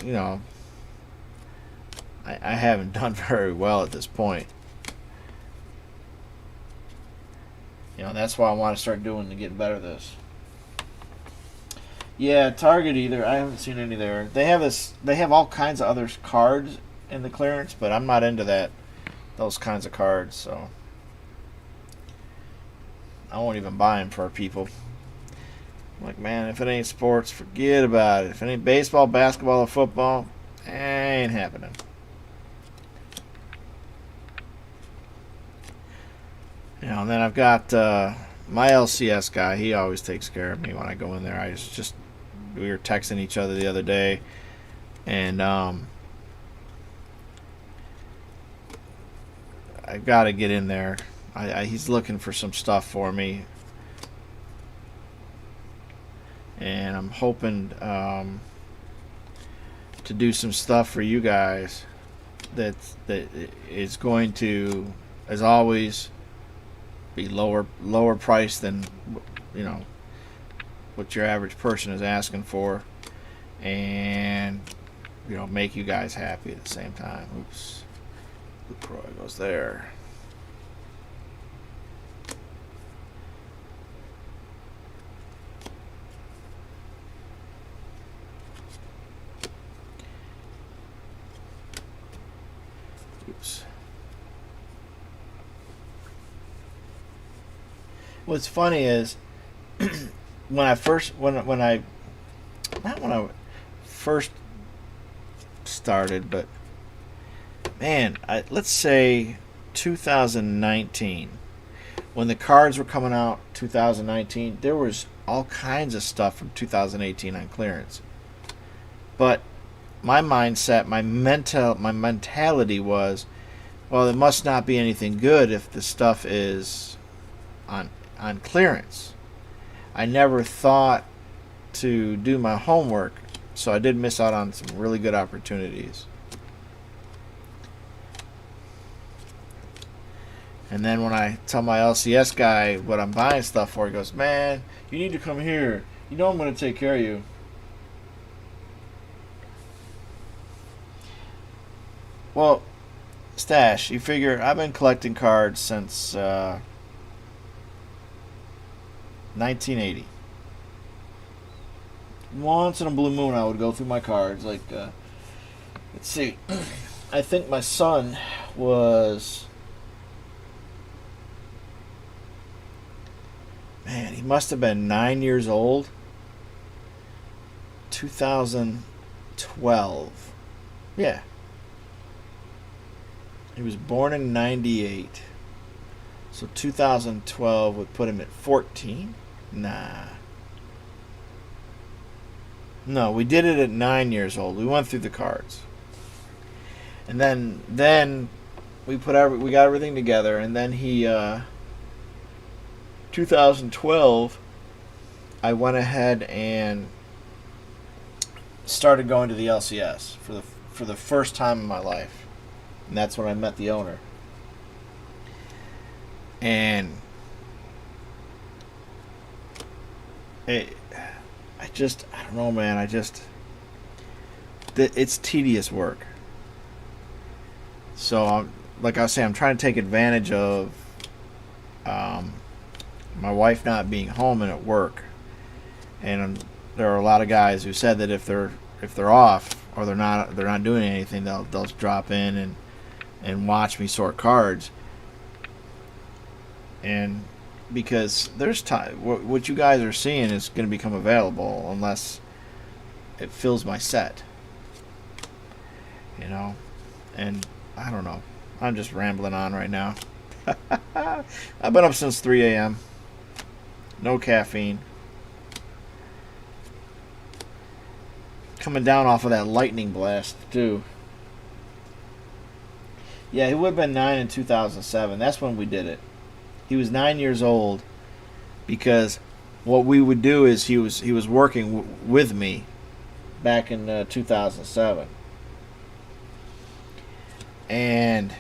haven't done very well at this point. That's why I want to start doing to get better at this. Yeah, Target either. I haven't seen any there. They have all kinds of other cards in the clearance, but I'm not into those kinds of cards, so I won't even buy them for people. I'm like, man, if it ain't sports, forget about it. If it ain't baseball, basketball, or football, ain't happening. And then I've got my LCS guy. He always takes care of me when I go in there. We were texting each other the other day, and I've got to get in there. He's looking for some stuff for me, and I'm hoping to do some stuff for you guys that is going to, as always, be lower price than what your average person is asking for, and make you guys happy at the same time. Oops, LaCroix goes there. Oops. What's funny is when I first started, but man, let's say 2019, when the cards were coming out, 2019, there was all kinds of stuff from 2018 on clearance. But my mindset, my mentality was, well, it must not be anything good if the stuff is on clearance. I never thought to do my homework, so I did miss out on some really good opportunities. And then when I tell my LCS guy what I'm buying stuff for, he goes, man, you need to come here. You know I'm going to take care of you. Well, Stash, you figure I've been collecting cards since 1980. Once in a blue moon I would go through my cards. Like, let's see. I think my son was... Man, he must have been 9 years old. 2012. Yeah. He was born in 98. So 2012 would put him at 14? Nah. No, we did it at 9 years old. We went through the cards. And then we we got everything together, and then he 2012 I went ahead and started going to the LCS for the first time in my life. And that's when I met the owner. And I don't know, man. It's tedious work. So, like I was saying, I'm trying to take advantage of my wife not being home and at work. And there are a lot of guys who said that if they're off or they're not doing anything, they'll drop in and watch me sort cards. And because there's time, what you guys are seeing is going to become available unless it fills my set, you know. And I don't know, I'm just rambling on right now. I've been up since 3 a.m. No caffeine. Coming down off of that lightning blast too. Yeah, he would have been 9 in 2007. That's when we did it. He was 9 years old, because what we would do is he was working with me back in 2007, and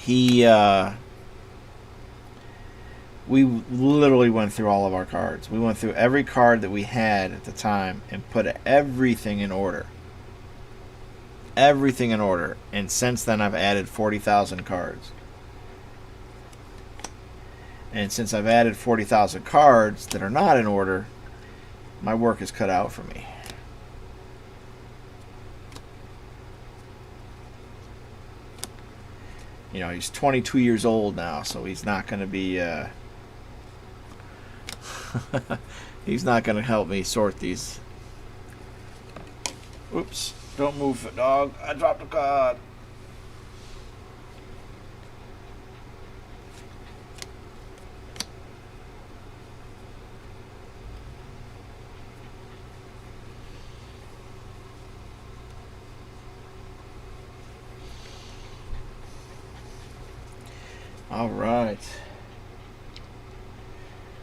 we literally went through all of our cards. We went through every card that we had at the time and put everything in order. Everything in order. And since then I've added 40,000 cards. And since I've added 40,000 cards that are not in order, my work is cut out for me. You know, he's 22 years old now, so he's not going to be he's not going to help me sort these. Oops, don't move it, dog. I dropped a card. All right.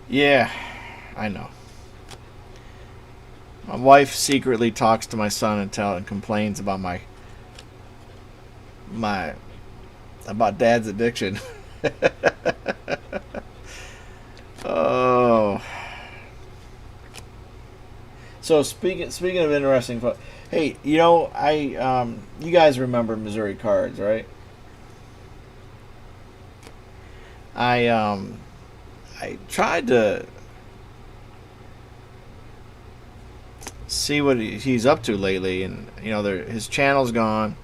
Yeah, I know. My wife secretly talks to my son and complains about about Dad's addiction. Oh. So speaking of interesting, hey, you know, you guys remember Missouri Cards, right? I tried to see what he's up to lately, and you know, his channel's gone,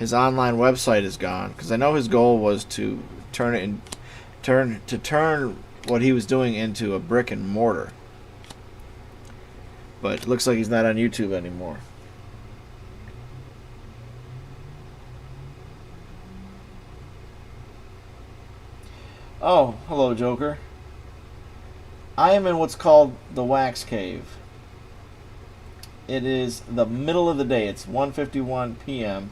his online website is gone, because I know his goal was to turn what he was doing into a brick and mortar. But it looks like he's not on YouTube anymore. Oh, hello, Joker. I am in what's called the Wax Cave. It is the middle of the day. It's 1:51 p.m.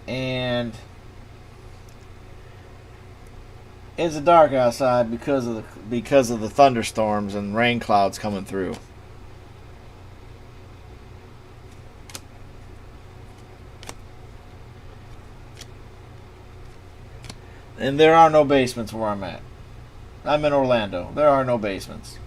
And it's dark outside because of the thunderstorms and rain clouds coming through. And there are no basements where I'm at. I'm in Orlando. There are no basements.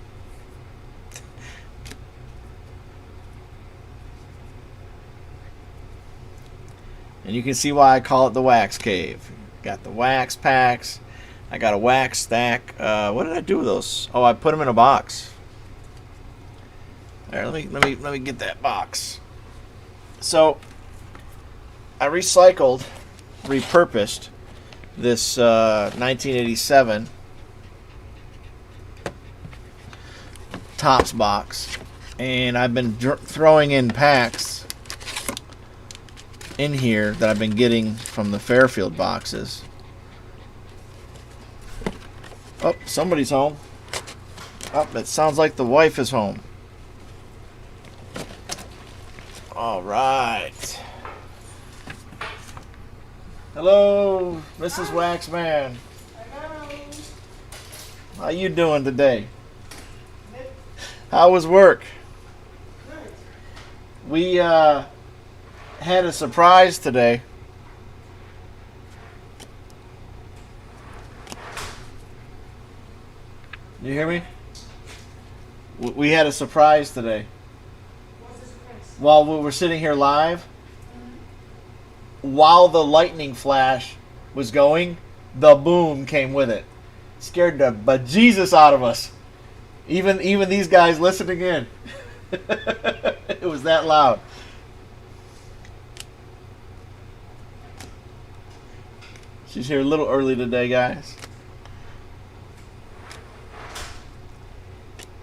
And you can see why I call it the Wax Cave. Got the wax packs. I got a wax stack. What did I do with those? Oh, I put them in a box. There, let me get that box. So I repurposed this 1987 TOPPS box, and I've been throwing in packs in here that I've been getting from the Fairfield boxes. Oh, somebody's home. Oh, it sounds like the wife is home. All right. Hello, Mrs. WAXMAN. Hello. How you doing today? How was work? Good. We had a surprise today. You hear me? We had a surprise today. What's the surprise? While we were sitting here live, while the lightning flash was going, the boom came with it. Scared the bejesus out of us. Even these guys listening in. It was that loud. She's here a little early today, guys.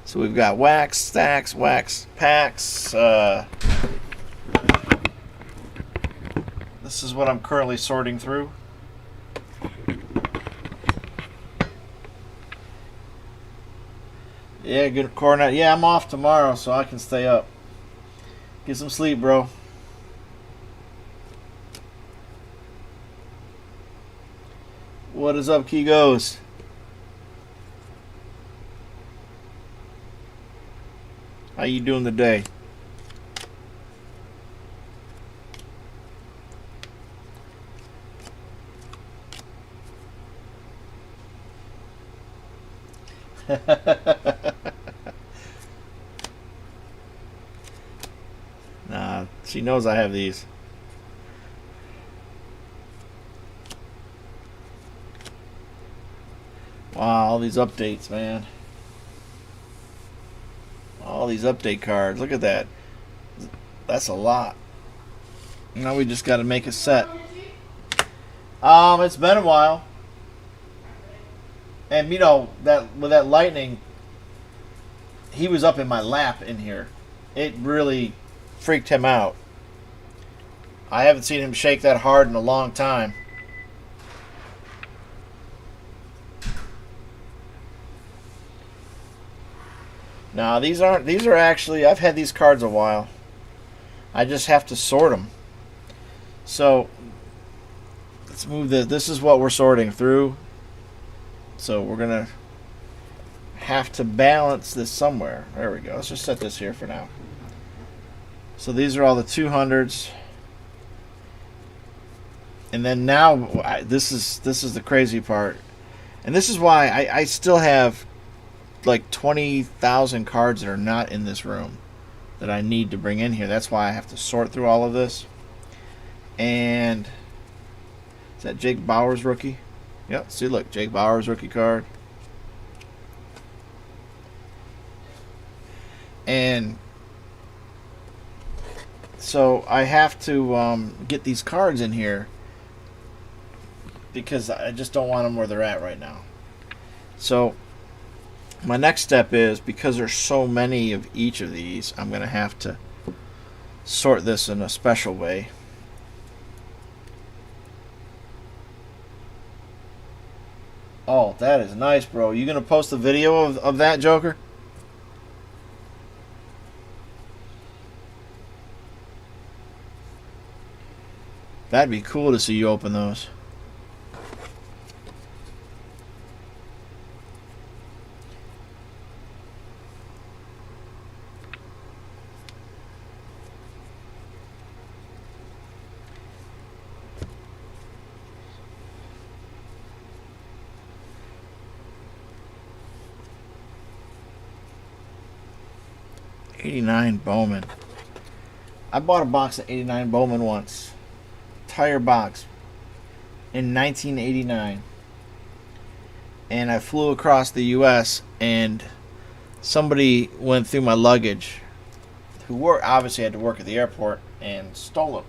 So we've got wax stacks, wax packs. This is what I'm currently sorting through. Yeah, good Coronet. Yeah, I'm off tomorrow, so I can stay up. Get some sleep, bro. What is up, Kegos? How you doing today? Nah, she knows I have these. Wow, all these updates, man. All these update cards. Look at that. That's a lot. Now we just got to make a set. It's been a while. And you know, that with that lightning, he was up in my lap in here. It really freaked him out. I haven't seen him shake that hard in a long time. Now these are actually, I've had these cards a while. I just have to sort them. So let's move this. This is what we're sorting through. So we're gonna have to balance this somewhere. There we go. Let's just set this here for now. So these are all the 200s. And then now, this is the crazy part. And this is why I still have like 20,000 cards that are not in this room that I need to bring in here. That's why I have to sort through all of this. And is that Jake Bauers rookie? Yep, see, look, Jake Bauers rookie card. And So I have to get these cards in here because I just don't want them where they're at right now. So my next step is, because there's so many of each of these, I'm going to have to sort this in a special way. Oh, that is nice, bro. You going to post the video of that, Joker? That'd be cool to see you open those. '89 Bowman. I bought a box of '89 Bowman once. Entire box. In 1989. And I flew across the U.S. and somebody went through my luggage, who obviously had to work at the airport, and stole it.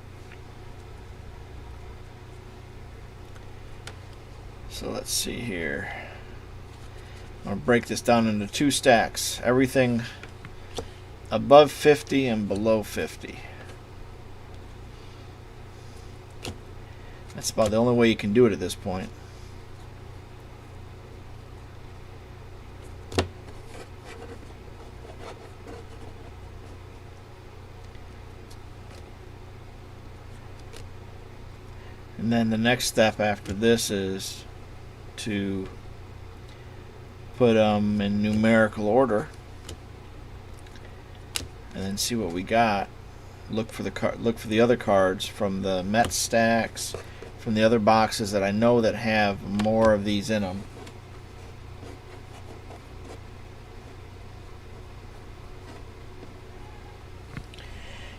So let's see here. I'm going to break this down into 2 stacks. Everything above 50 and below 50. That's about the only way you can do it at this point. And then the next step after this is to put them in numerical order, and then see what we got. Look for the other cards from the Mets stacks, from the other boxes that I know that have more of these in them.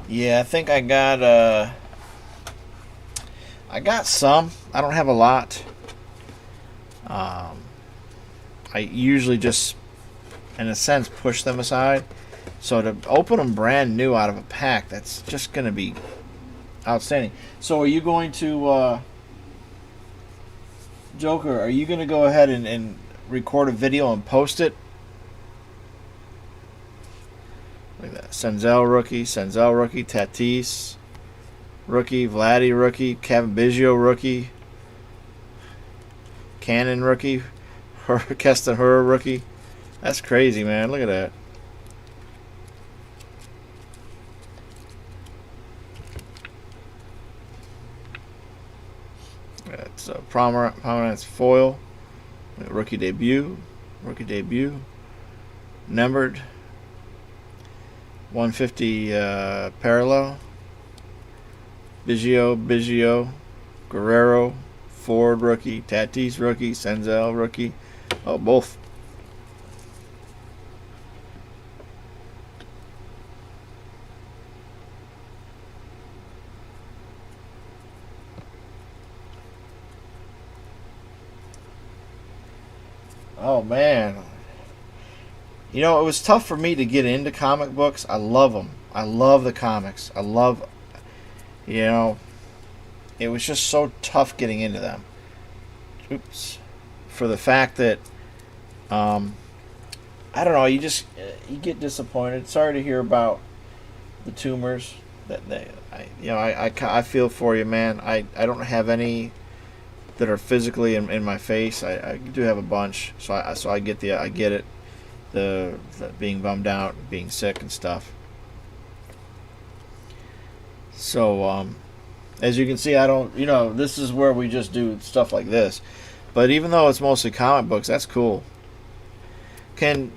Yeah, I think I got some. I don't have a lot. I usually just, in a sense, push them aside. So to open them brand new out of a pack, that's just going to be outstanding. So are you going to, Joker, are you going to go ahead and record a video and post it? Look at that. Senzel rookie, Tatis rookie, Vladdy rookie, Kevin Biggio rookie, Cannon rookie, Keston Herrera rookie. That's crazy, man. Look at that. That's a prominence foil, rookie debut, numbered 150 parallel. Biggio, Guerrero, Ford rookie, Tatis rookie, Senzel rookie. Oh, both. Oh, man. You know, it was tough for me to get into comic books. I love them. I love the comics. You know, it was just so tough getting into them. Oops. For the fact that, I don't know, you get disappointed. Sorry to hear about the tumors. I feel for you, man. I don't have any that are physically in my face. I do have a bunch, so I get it. The being bummed out, being sick and stuff. So as you can see, I don't, this is where we just do stuff like this. But even though it's mostly comic books, that's cool. Hey,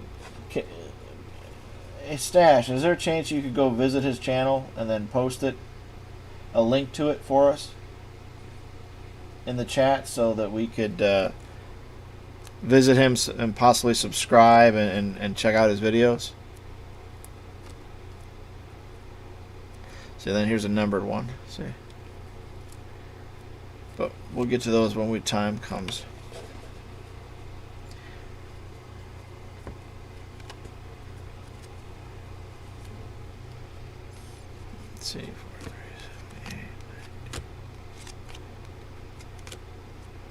Stash, is there a chance you could go visit his channel and then post a link to it for us in the chat so that we could visit him and possibly subscribe and check out his videos? So then here's a numbered one. See, but we'll get to those when time comes. Let's see.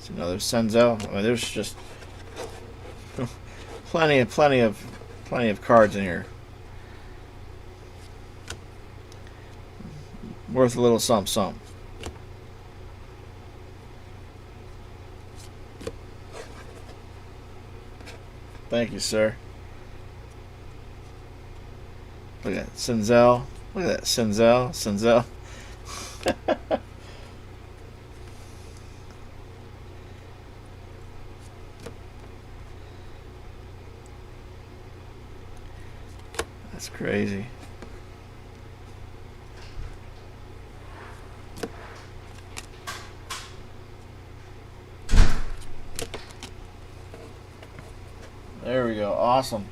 It's another Senzel. I mean, there's just plenty of cards in here. Worth a little something. Thank you, sir. Look at that Senzel. Look at that Senzel. That's crazy. There we go. Awesome.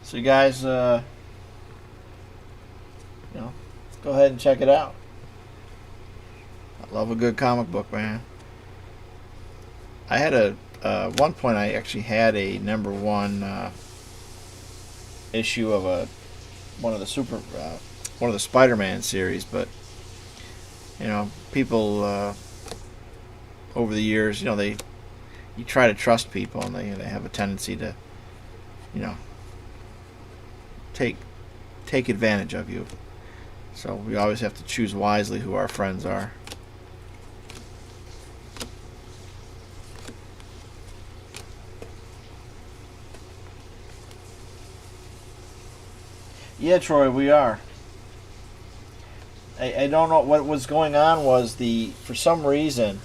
So you guys, go ahead and check it out. I love a good comic book, man. I had one point I actually had a #1 issue of one of the Spider-Man series, but people over the years, you try to trust people, and they have a tendency to, take advantage of you. So we always have to choose wisely who our friends are. Yeah, Troy, we are. I don't know what was going on. Was for some reason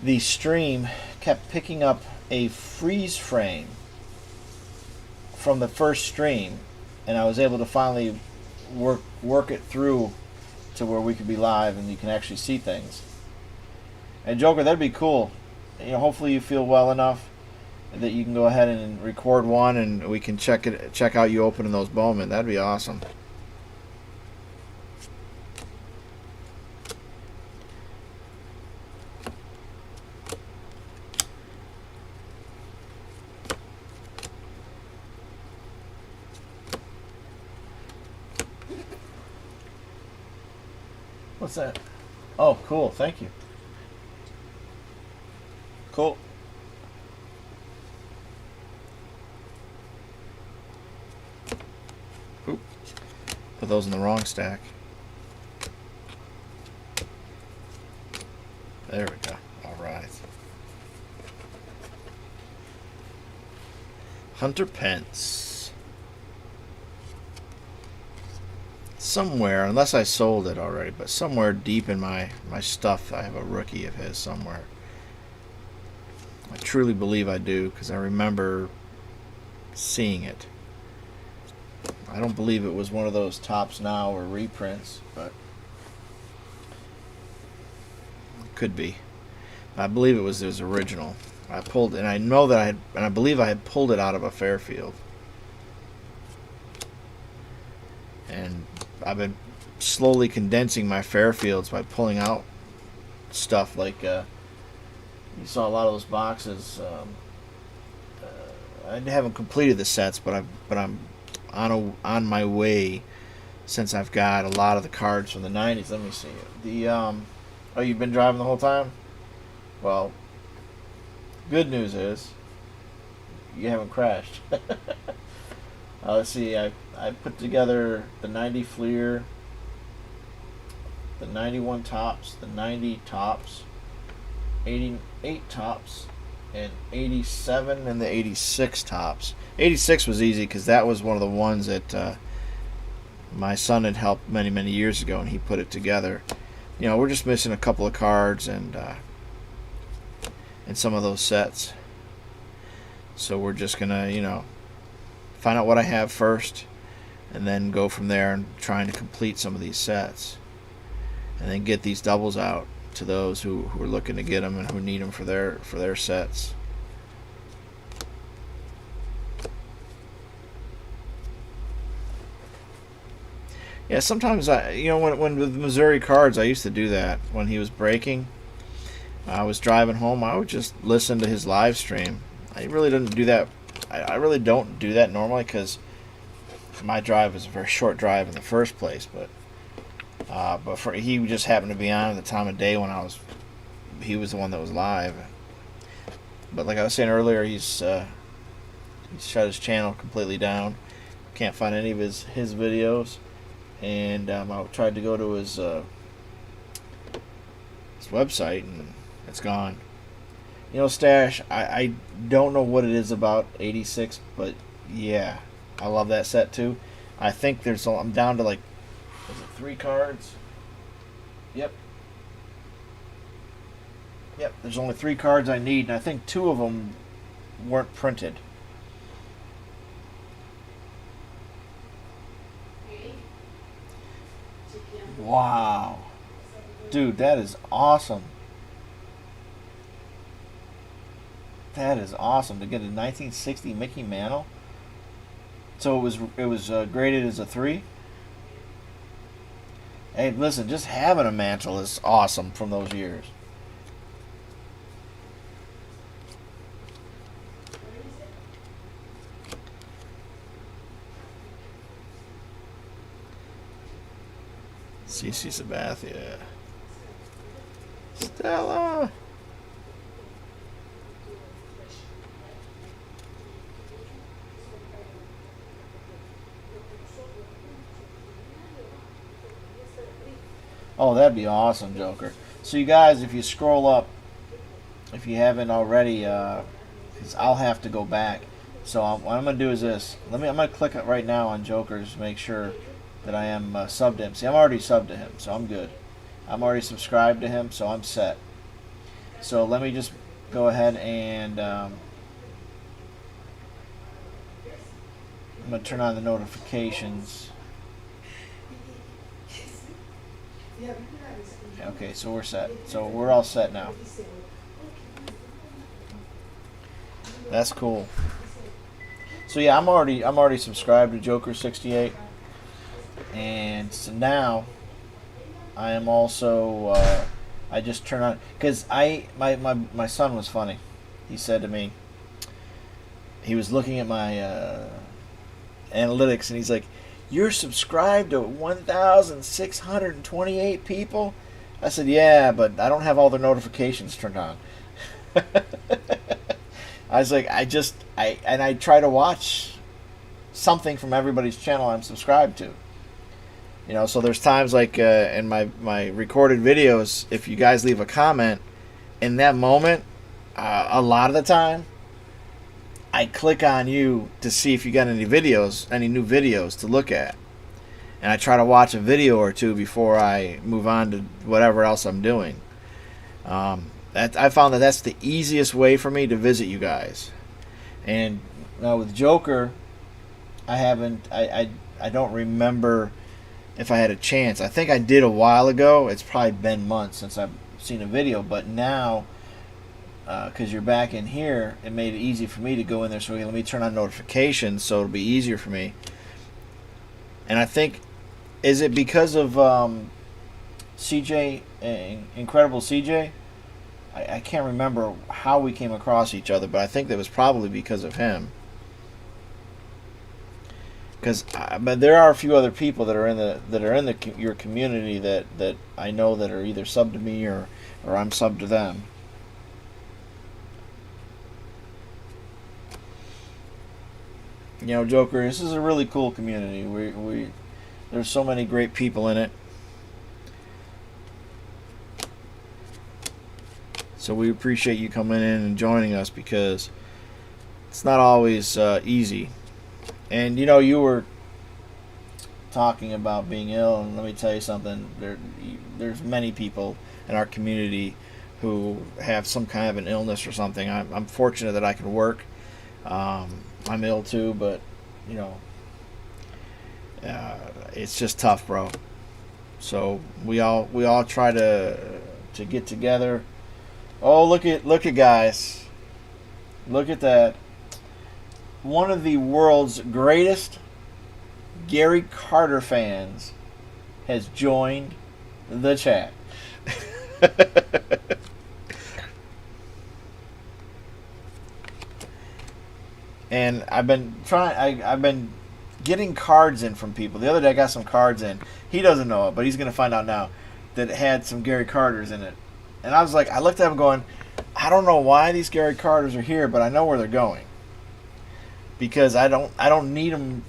the stream kept picking up a freeze frame from the first stream, and I was able to finally work it through to where we could be live and you can actually see things. And Joker, that'd be cool. Hopefully you feel well enough that you can go ahead and record one, and we can check out you opening those Bowman. That'd be awesome. What's that? Oh, cool. Thank you. Cool. Oop. Put those in the wrong stack. There we go. All right. Hunter Pence. Somewhere, unless I sold it already, but somewhere deep in my stuff, I have a rookie of his somewhere. I truly believe I do, because I remember seeing it. I don't believe it was one of those Topps Now or reprints, but it could be. I believe it was his original. I pulled, and I know that I believe I had pulled it out of a Fairfield. And I've been slowly condensing my Fairfields by pulling out stuff like you saw a lot of those boxes. I haven't completed the sets, but I'm on my way, since I've got a lot of the cards from the 90s. Let me see. Oh, you've been driving the whole time? Well, good news is you haven't crashed. Let's see, I put together the 90 Fleer, the 91 Topps, the 90 Topps, 88 Topps, and 87 and the 86 Topps. 86 was easy because that was one of the ones that my son had helped many years ago, and he put it together. We're just missing a couple of cards and some of those sets. So we're just gonna, find out what I have first, and then go from there and trying to complete some of these sets, and then get these doubles out to those who are looking to get them and who need them for their sets. Yeah, sometimes when with Missouri cards, I used to do that when he was breaking. I was driving home, I would just listen to his live stream. I really didn't do that. I really don't do that normally, because my drive is a very short drive in the first place, but But he just happened to be on at the time of day when he was the one that was live. But like I was saying earlier, he's shut his channel completely down. Can't find any of his videos. And I tried to go to his website, and it's gone. You know, Stash, I don't know what it is about 86, but yeah, I love that set too. I think I'm down to like, is it 3 cards? Yep. Yep, there's only 3 cards I need, and I think 2 of them weren't printed. Wow. Dude, that is awesome. That is awesome to get a 1960 Mickey Mantle. So it was graded as a 3. Hey, listen, just having a mantle is awesome from those years. CC Sabathia. Stella. Oh, that'd be awesome, Joker. So you guys, if you scroll up, if you haven't already, because I'll have to go back. So what I'm gonna do is this. I'm gonna click it right now on Joker's to make sure that I am subbed to him. See, I'm already subbed to him, so I'm good. I'm already subscribed to him, so I'm set. So let me just go ahead and I'm gonna turn on the notifications. Okay, so we're set. So we're all set now. That's cool. So yeah, I'm already subscribed to Joker 68, and so now I am also I just turn on, because my son was funny. He said to me, he was looking at my analytics, and he's like, "You're subscribed to 1,628 people?" I said, "Yeah, but I don't have all the notifications turned on." I was like, I try to watch something from everybody's channel I'm subscribed to. You know, so there's times like in my recorded videos, if you guys leave a comment, in that moment, a lot of the time, I click on you to see if you got any new videos to look at. And I try to watch a video or two before I move on to whatever else I'm doing. I found that that's the easiest way for me to visit you guys. And now with Joker, I don't remember if I had a chance. I think I did a while ago. It's probably been months since I've seen a video, but now, because you're back in here, it made it easy for me to go in there. So let me turn on notifications so it'll be easier for me. And I think, is it because of CJ, Incredible CJ? I can't remember how we came across each other, but I think that was probably because of him. But there are a few other people that are in your community that I know that are either subbed to me or I'm subbed to them. You know, Joker, this is a really cool community. There's so many great people in it. So we appreciate you coming in and joining us, because it's not always easy. And you know, you were talking about being ill, and let me tell you something. There's many people in our community who have some kind of an illness or something. I'm fortunate that I can work. I'm ill too, but you know, it's just tough, bro. So we all try to get together. Oh, look at guys. Look at that. One of the world's greatest Gary Carter fans has joined the chat. And I've been getting cards in from people. The other day I got some cards in. He doesn't know it, but he's going to find out now that it had some Gary Carters in it. And I was like, I looked at him going, I don't know why these Gary Carters are here, but I know where they're going. Because I don't need them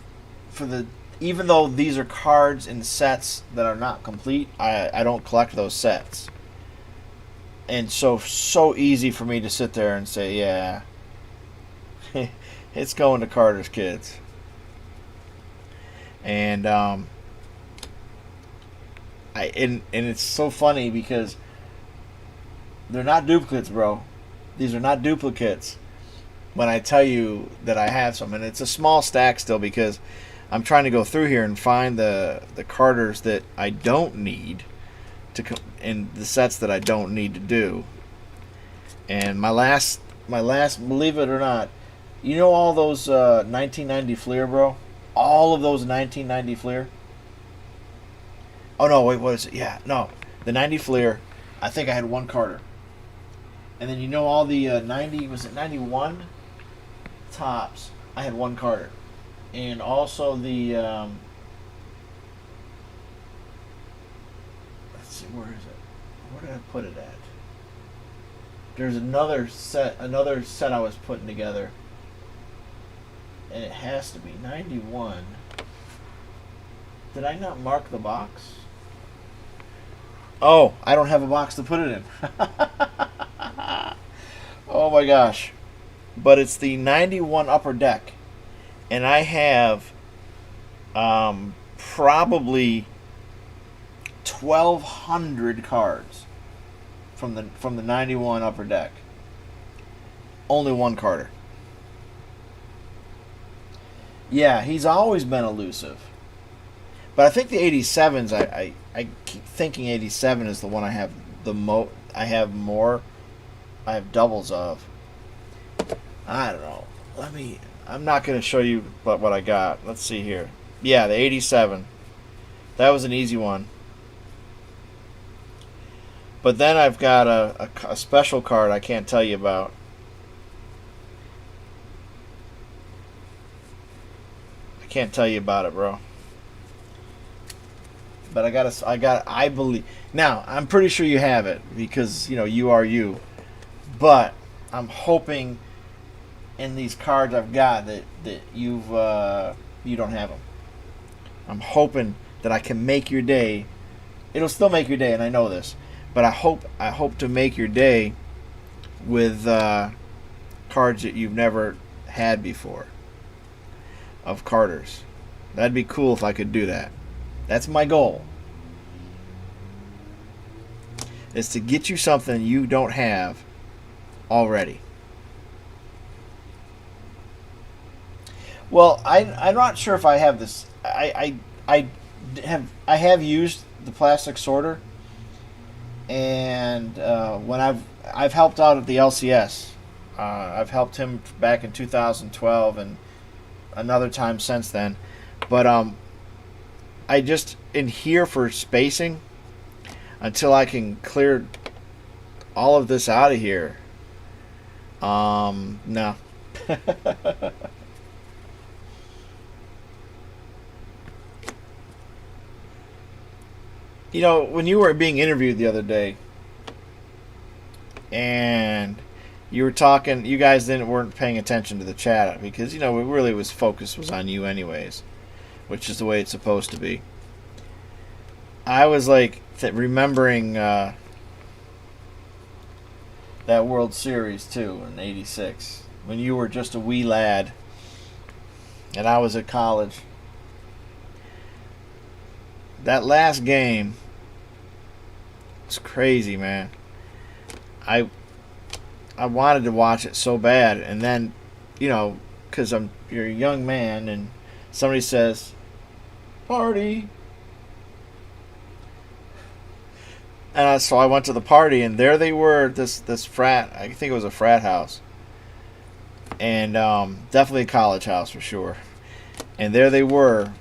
for the, even though these are cards in sets that are not complete, I don't collect those sets. And so easy for me to sit there and say, yeah, it's going to Carter's kids. And and it's so funny because they're not duplicates, bro. These are not duplicates. When I tell you that I have some, and it's a small stack still because I'm trying to go through here and find the Carters that I don't need to in the sets that I don't need to do. And my last, believe it or not, you know all those 1990 Fleer, bro? All of those 1990 Fleer? Oh, no, wait, what is it? Yeah, no. The 90 Fleer, I think I had one Carter. And then you know all the 90, was it 91 Topps? I had one Carter. And also the, let's see, where is it? Where did I put it at? There's another set I was putting together. And it has to be 91. Did I not mark the box? Oh, I don't have a box to put it in. Oh my gosh. But it's the 91 Upper Deck. And I have probably 1,200 cards from the 91 Upper Deck. Only one Carter. Yeah, he's always been elusive. But I think the 87s, I keep thinking 87 is the one I have I have doubles of. I don't know. I'm not going to show you what I got. Let's see here. Yeah, the 87. That was an easy one. But then I've got a special card I can't tell you about. I can't tell you about it, bro. But I believe. Now, I'm pretty sure you have it because, you are you. But I'm hoping in these cards I've got that you don't have them. I'm hoping that I can make your day. It'll still make your day, and I know this. But I hope to make your day with cards that you've never had before of Carters. That'd be cool if I could do that. That's my goal. Is to get you something you don't have already. Well, I'm not sure if I have this. I have used the plastic sorter, and when I've helped out at the LCS, I've helped him back in 2012 and another time since then. But I just in here for spacing until I can clear all of this out of here. No. When you were being interviewed the other day, and you were talking, you guys weren't paying attention to the chat because it really was on you anyways, which is the way it's supposed to be. I was like remembering that World Series too in '86 when you were just a wee lad, and I was at college. That last game was crazy, man. I wanted to watch it so bad, and then, because you're a young man, and somebody says, "Party," and so I went to the party, and there they were, this frat. I think it was a frat house, and definitely a college house for sure. And there they were.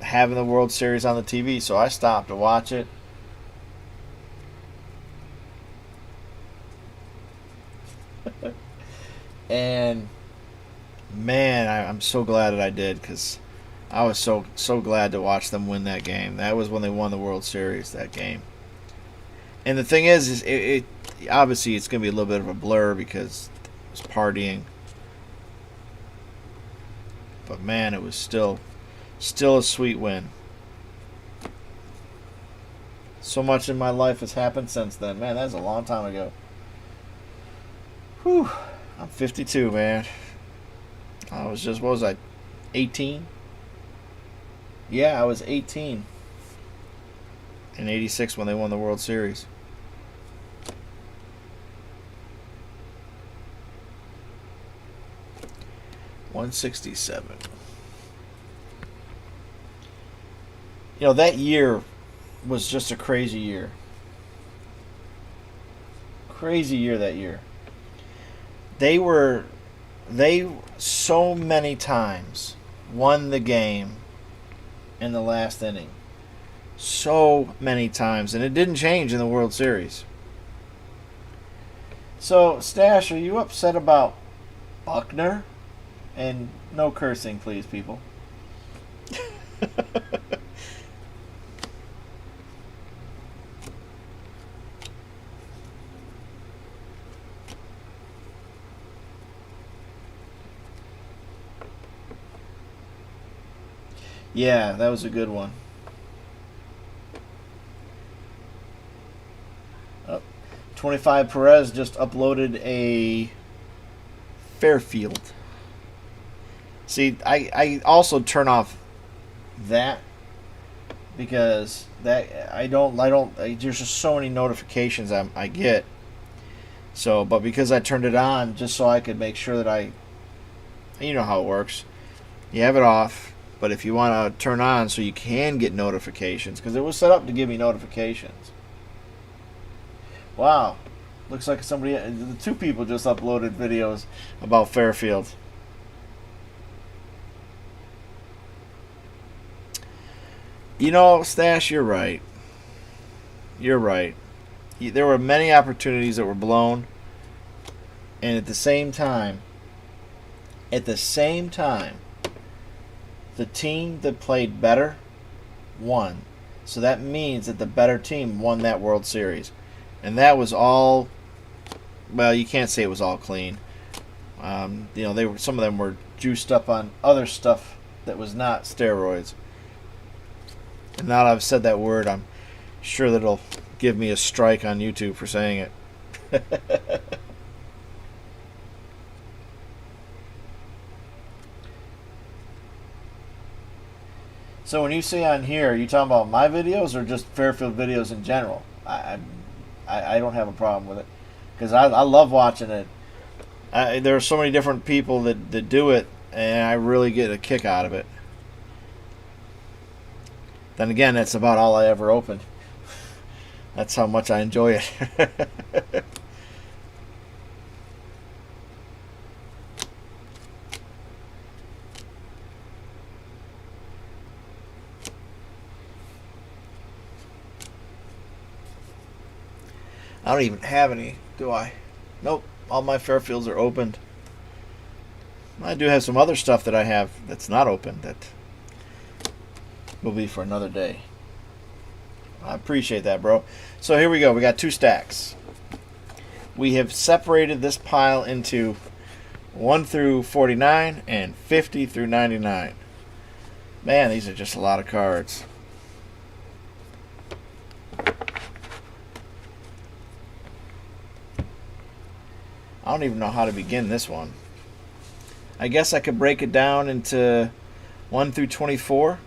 Having the World Series on the TV, so I stopped to watch it. And man, I'm so glad that I did, because I was so glad to watch them win that game. That was when they won the World Series, that game. And the thing is it obviously it's going to be a little bit of a blur because it was partying. But man, it was still a sweet win. So much in my life has happened since then. Man, that's a long time ago. Whew. I'm 52, man. I was just, what was I, 18? Yeah, I was 18 in '86 when they won the World Series. $167. You know, that year was just a crazy year. Crazy year that year. They so many times won the game in the last inning. So many times. And it didn't change in the World Series. So, Stash, are you upset about Buckner? And no cursing, please, people. Yeah, that was a good one. 25 Perez just uploaded a Fairfield. See, I also turn off that because that I don't there's just so many notifications I get. So, but because I turned it on just so I could make sure that you know how it works. You have it off, but if you want to turn on so you can get notifications, because it was set up to give me notifications. Wow. Looks like the two people just uploaded videos about Fairfield. You know, Stash, you're right. You're right. There were many opportunities that were blown, and at the same time, the team that played better won. So that means that the better team won that World Series. And that was all, well, you can't say it was all clean. You know, some of them were juiced up on other stuff that was not steroids. And now that I've said that word, I'm sure that it'll give me a strike on YouTube for saying it. So when you say on here, are you talking about my videos or just Fairfield videos in general? I don't have a problem with it because I love watching it. There are so many different people that do it, and I really get a kick out of it. Then again, that's about all I ever opened. That's how much I enjoy it. I don't even have any, do I? Nope. All my Fairfields are opened. I do have some other stuff that I have that's not open that will be for another day. I appreciate that, bro. So here we go. We got 2 stacks. We have separated this pile into 1 through 49 and 50 through 99. Man, these are just a lot of cards. I don't even know how to begin this one. I guess I could break it down into 1 through 24.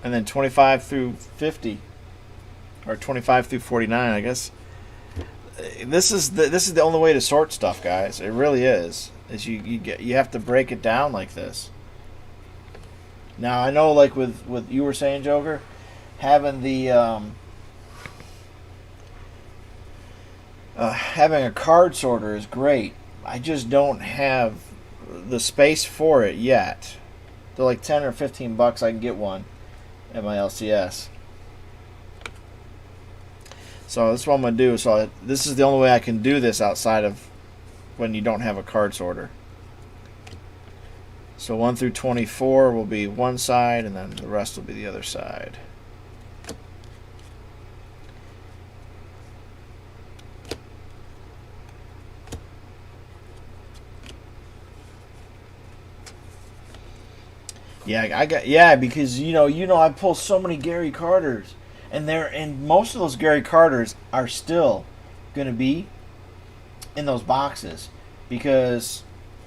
And then 25 through 50. Or 25 through 49, I guess. This is the only way to sort stuff, guys. It really is. You have to break it down like this. Now, I know, like with you were saying, Joker, having the having a card sorter is great. I just don't have the space for it yet. They're like 10 or 15 bucks. I can get one at my LCS. So that's what I'm gonna do. So this is the only way I can do this outside of when you don't have a card sorter. So 1 through 24 will be one side, and then the rest will be the other side. Yeah, because I pull so many Gary Carters, and most of those Gary Carters are still going to be in those boxes, because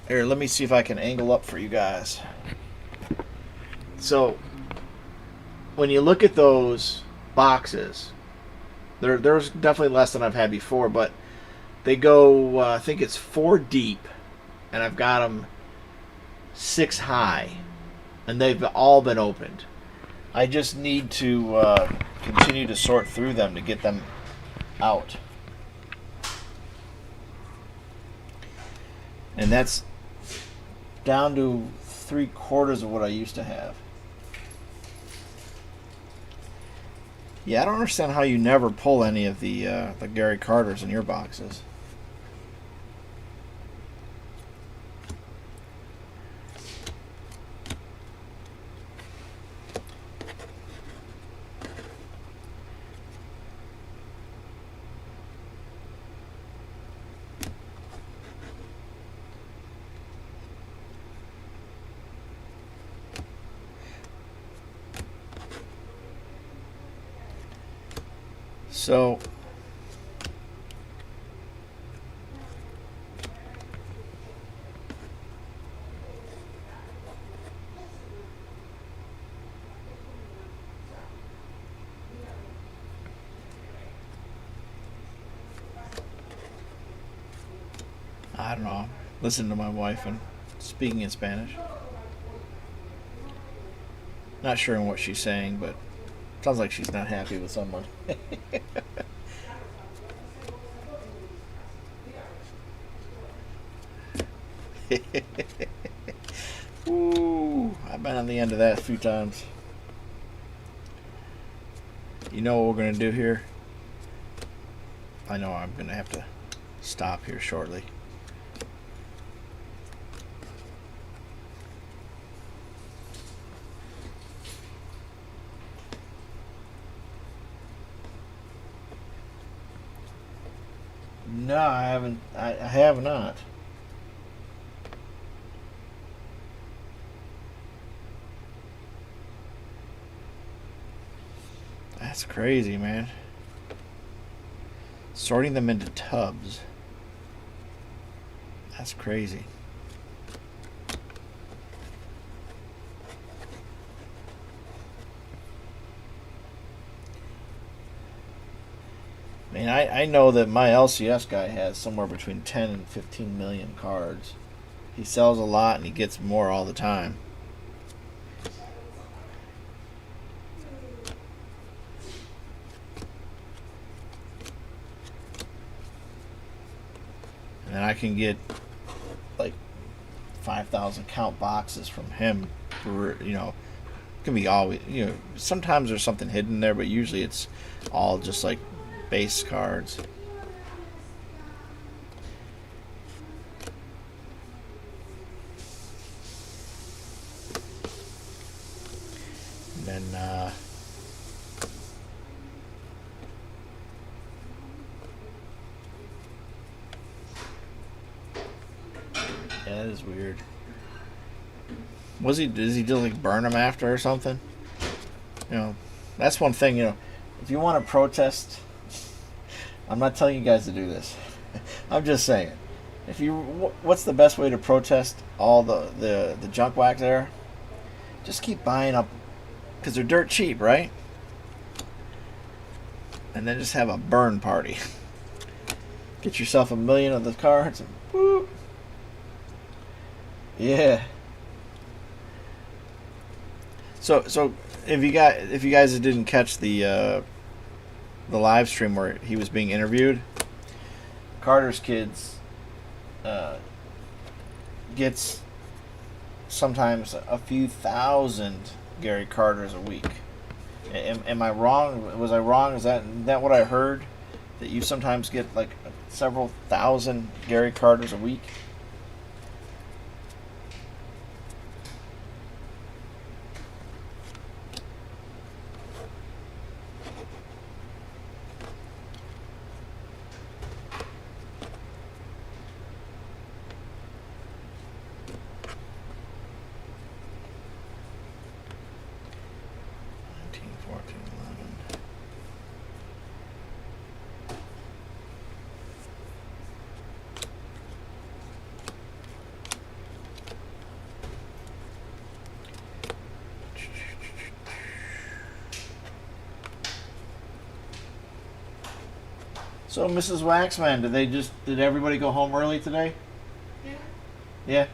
here, let me see if I can angle up for you guys. So when you look at those boxes, there's definitely less than I've had before, but they go I think it's 4 deep, and I've got them 6 high, and they've all been opened. I just need to continue to sort through them to get them out. And that's down to 3/4 of what I used to have. Yeah, I don't understand how you never pull any of the Gary Carters in your boxes. So I don't know. Listen to my wife and speaking in Spanish. Not sure what she's saying, but sounds like she's not happy with someone. Ooh, I've been on the end of that a few times. You know what we're going to do here? I know I'm going to have to stop here shortly. No, I haven't. I have not. That's crazy, man. Sorting them into tubs. That's crazy. I mean, I know that my LCS guy has somewhere between 10 and 15 million cards. He sells a lot and he gets more all the time. And then I can get like 5,000 count boxes from him for, can be always, sometimes there's something hidden there, but usually it's all just like base cards. And then yeah, that is weird. Does he just like burn them after or something? That's one thing, if you want to protest, I'm not telling you guys to do this. I'm just saying, what's the best way to protest all the junk wax there? Just keep buying up, because they're dirt cheap, right? And then just have a burn party. Get yourself 1 million of the cards and whoop. Yeah. So if you guys didn't catch the live stream where he was being interviewed, Carter's Kids gets sometimes a few thousand Gary Carters a week. Am I wrong? Was I wrong? Is that what I heard? That you sometimes get like several thousand Gary Carters a week. So, Mrs. Waxman, did everybody go home early today? Yeah. Yeah.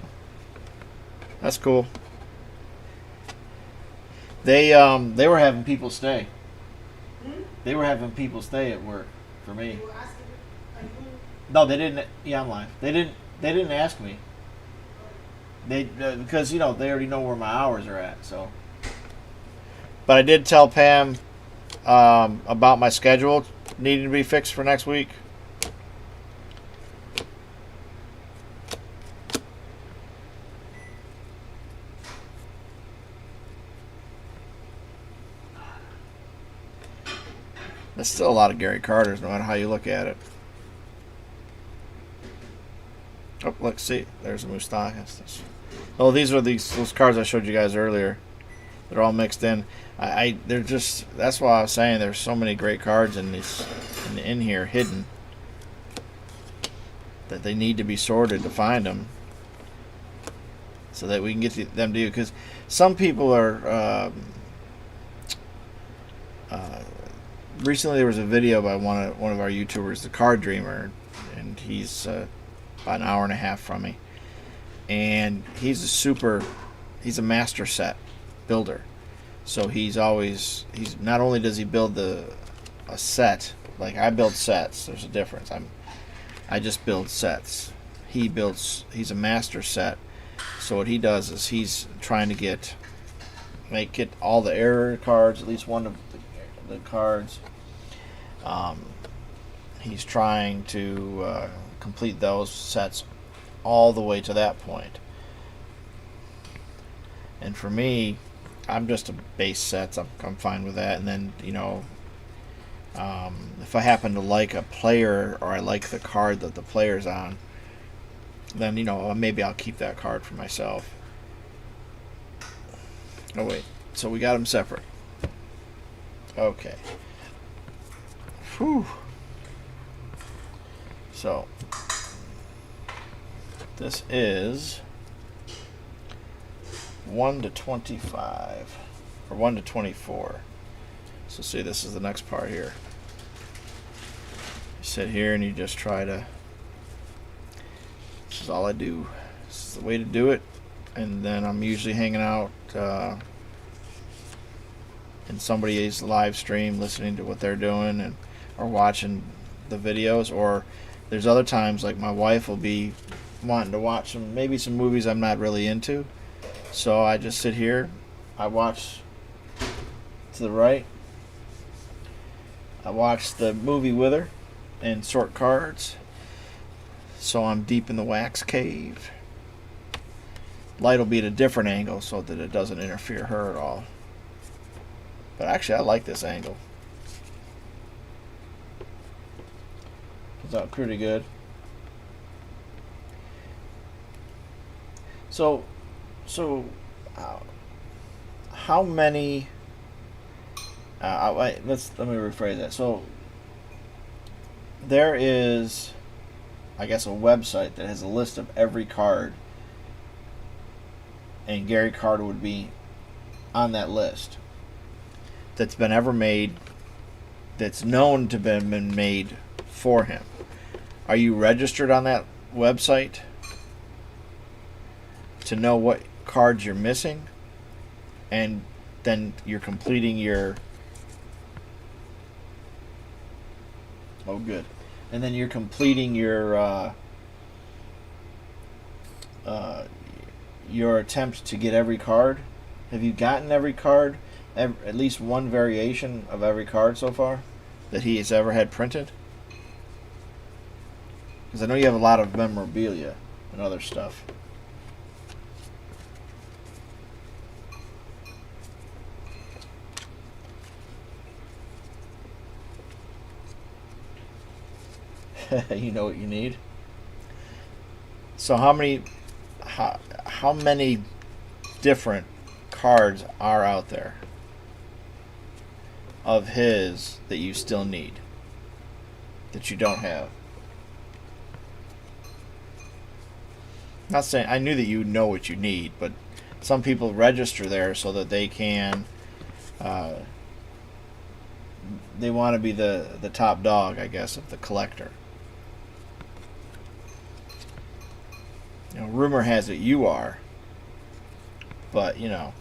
That's cool. They were having people stay. They were having people stay at work for me. You were asking, are you? No, they didn't. Yeah, I'm lying. They didn't ask me. They because they already know where my hours are at. So. But I did tell Pam about my schedule needing to be fixed for next week. There's still a lot of Gary Carters, no matter how you look at it. Oh, look, see, there's a Moustakas. Oh, these are those cards I showed you guys earlier. They're all mixed in. They're just. That's why I was saying there's so many great cards in here hidden that they need to be sorted to find them, so that we can get them to you. Because some people are. Recently, there was a video by one of our YouTubers, the Card Dreamer, and he's about an hour and a half from me, and he's a master set builder. So he's not only does he build a set, like I build sets. There's a difference. I just build sets. He's a master set. So what he does is he's trying to get all the error cards, at least one of the cards. He's trying to complete those sets all the way to that point. And for me, I'm just a base sets. I'm fine with that. And then if I happen to like a player or I like the card that the player's on, then maybe I'll keep that card for myself. Oh wait, so we got them separate. Okay. Whew. So this is 1 to 25 or 1 to 24. So see, this is the next part here. You sit here and you just try to. This is all I do. This is the way to do it. And then I'm usually hanging out in somebody's live stream, listening to what they're doing or watching the videos. Or there's other times like my wife will be wanting to watch maybe some movies I'm not really into. So I just sit here, I watch to the right, I watch the movie with her and sort cards. So I'm deep in the wax cave. Light will be at a different angle so that it doesn't interfere her at all. But actually I like this angle. Comes out pretty good. So how many? Let me rephrase that. So there is, I guess, a website that has a list of every card, and Gary Carter would be on that list that's been ever made, that's known to have been made for him. Are you registered on that website to know what cards you're missing, and then you're completing your and then you're completing your attempt to get every card? Have you gotten every card, at least one variation of every card so far that he has ever had printed? Because I know you have a lot of memorabilia and other stuff. You know what you need. So how many different cards are out there of his that you still need, that you don't have? Not saying I knew that you know what you need, but some people register there so that they can. They want to be the top dog, I guess, of the collector. You know, rumor has it you are, but you know.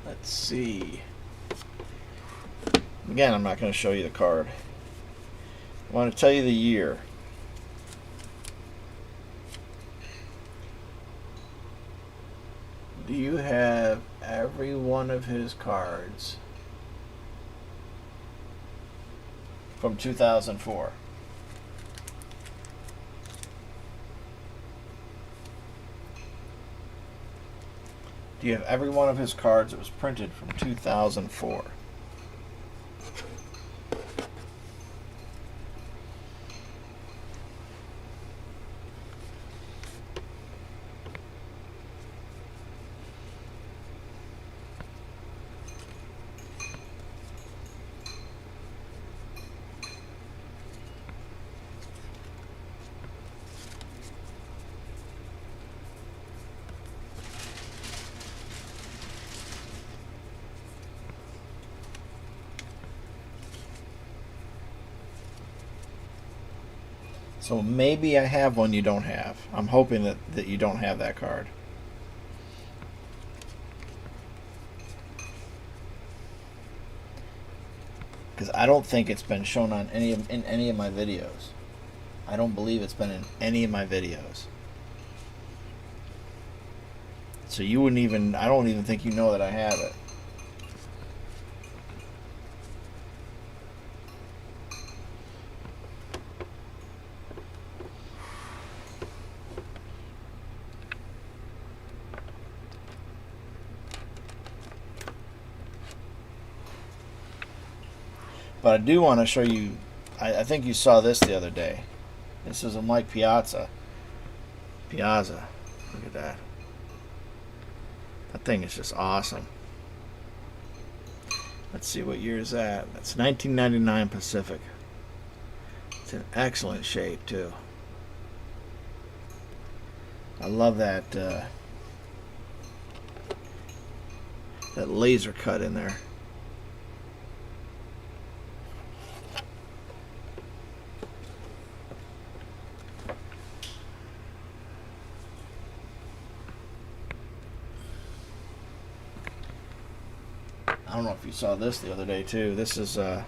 Let's see. Again, I'm not going to show you the card. I want to tell you the year. Do you have every one of his cards from 2004? Do you have every one of his cards that was printed from 2004? So maybe I have one you don't have. I'm hoping that you don't have that card. Because I don't think it's been shown on in any of my videos. I don't believe it's been in any of my videos. So you wouldn't even, I don't even think you know that I have it. But I do want to show you, I think you saw this the other day. This is a Mike Piazza. Look at that. That thing is just awesome. Let's see what year is that. That's 1999 Pacific. It's in excellent shape too. I love that that laser cut in there. I don't know if you saw this the other day too. This is kind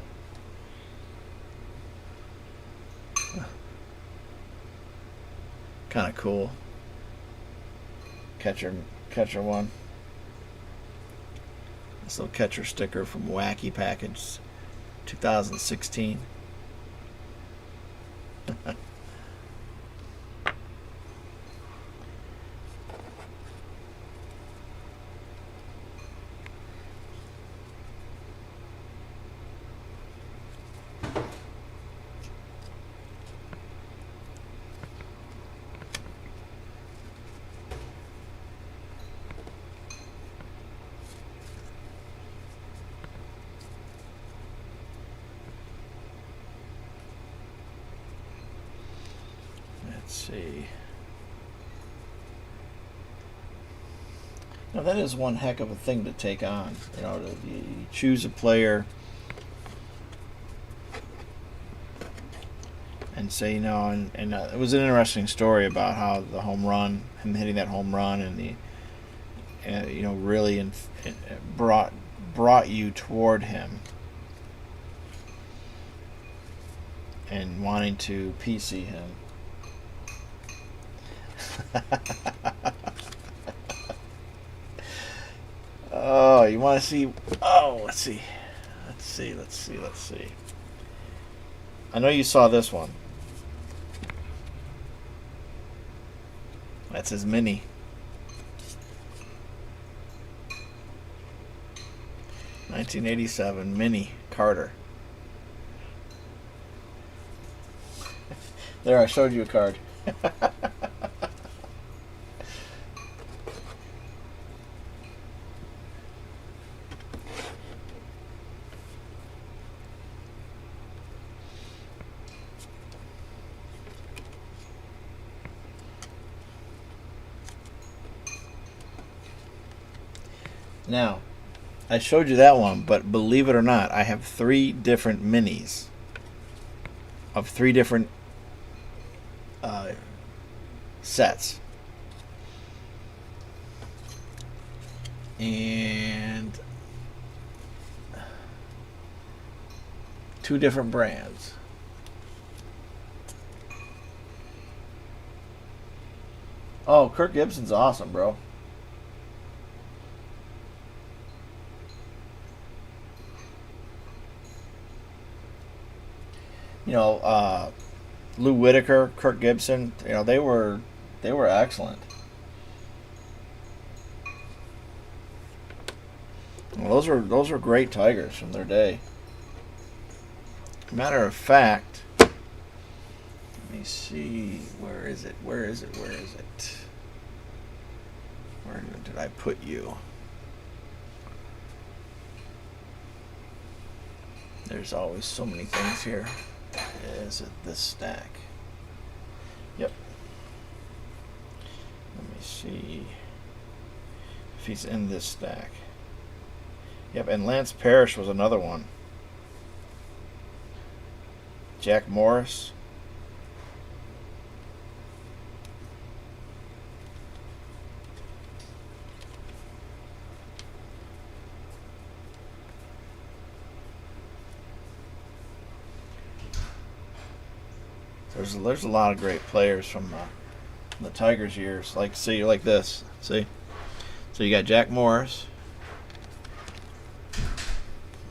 of cool. Catcher one. This little catcher sticker from Wacky Package 2016. Let's see. Now that is one heck of a thing to take on. You know, you choose a player and say, you know, and it was an interesting story about how the home run, him hitting that home run, and the, you know, really brought you toward him and wanting to PC him. Oh, you want to see? Oh, let's see. see. Let's see. Let's see. I know you saw this one. That's his mini. (1987) mini Carter. There, I showed you a card. Now, I showed you that one, but believe it or not, I have 3 different minis of 3 different sets. And 2 different brands. Oh, Kirk Gibson's awesome, bro. You know, Lou Whitaker, Kirk Gibson, you know, they were excellent. Well, those are great Tigers from their day. Matter of fact, let me see, where is it? Where is it? Where is it? Where did I put you? There's always so many things here. Is it this stack? Yep. Let me see if he's in this stack. Yep, and Lance Parrish was another one. Jack Morris. There's a lot of great players from the Tigers years. Like, see, like this. See? So you got Jack Morris,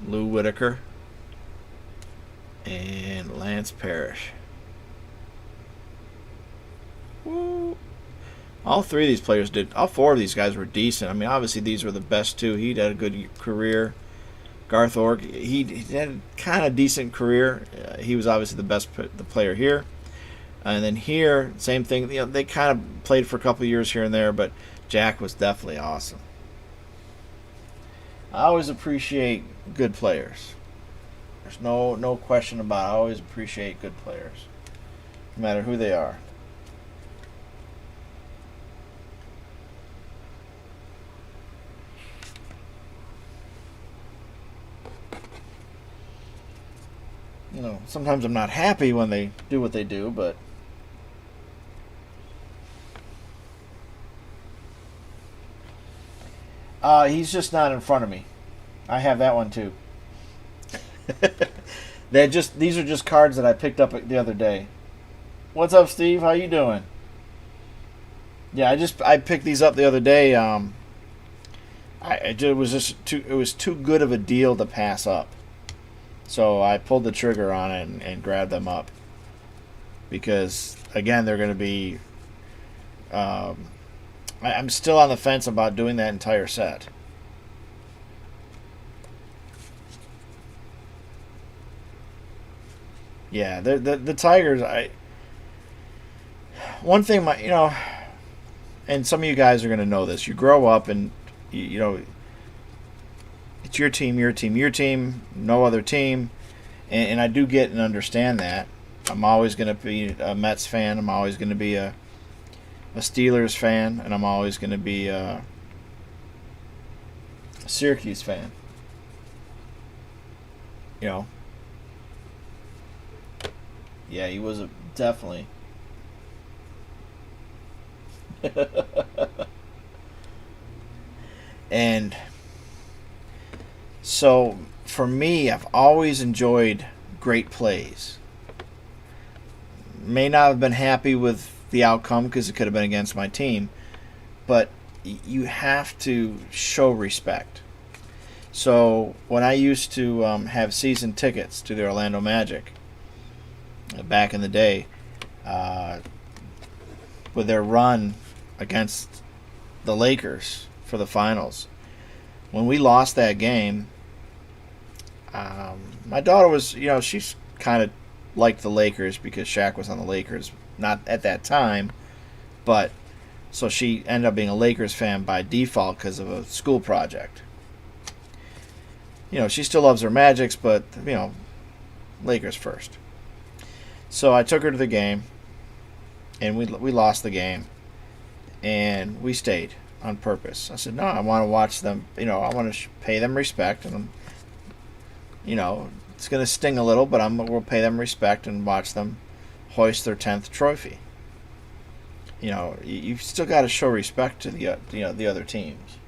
Lou Whitaker, and Lance Parrish. Woo. All 3 of these players did. All 4 of these guys were decent. I mean, obviously these were the best 2. He had a good career. Garth Org, he had a kind of decent career. He was obviously the player here. And then here, same thing. You know, they kind of played for a couple of years here and there, but Jack was definitely awesome. I always appreciate good players. There's no question about it. I always appreciate good players, no matter who they are. You know, sometimes I'm not happy when they do what they do, but he's just not in front of me. I have that one too. These are just cards that I picked up the other day. What's up, Steve? How you doing? Yeah, I picked these up the other day. It was too good of a deal to pass up. So I pulled the trigger on it and grabbed them up. Because, again, they're going to be... I'm still on the fence about doing that entire set. Yeah, the Tigers, one thing, you know, and some of you guys are going to know this. You grow up and, you know, it's your team, your team, your team, no other team. And I do get and understand that. I'm always going to be a Mets fan. I'm always going to be a Steelers fan. And I'm always going to be a Syracuse fan. You know. Yeah, he was definitely. And so for me, I've always enjoyed great plays. May not have been happy with the outcome because it could have been against my team, but you have to show respect. So when I used to have season tickets to the Orlando Magic back in the day, uh, with their run against the Lakers for the finals, when we lost that game, my daughter was, she's kind of liked the Lakers because Shaq was on the Lakers. Not at that time, but so she ended up being a Lakers fan by default because of a school project. She still loves her Magics, but, Lakers first. So I took her to the game, and we lost the game, and we stayed on purpose. I said, no, I want to watch them. I want to pay them respect, and it's going to sting a little, but we'll pay them respect and watch them hoist their 10th trophy. You've still got to show respect to the other teams.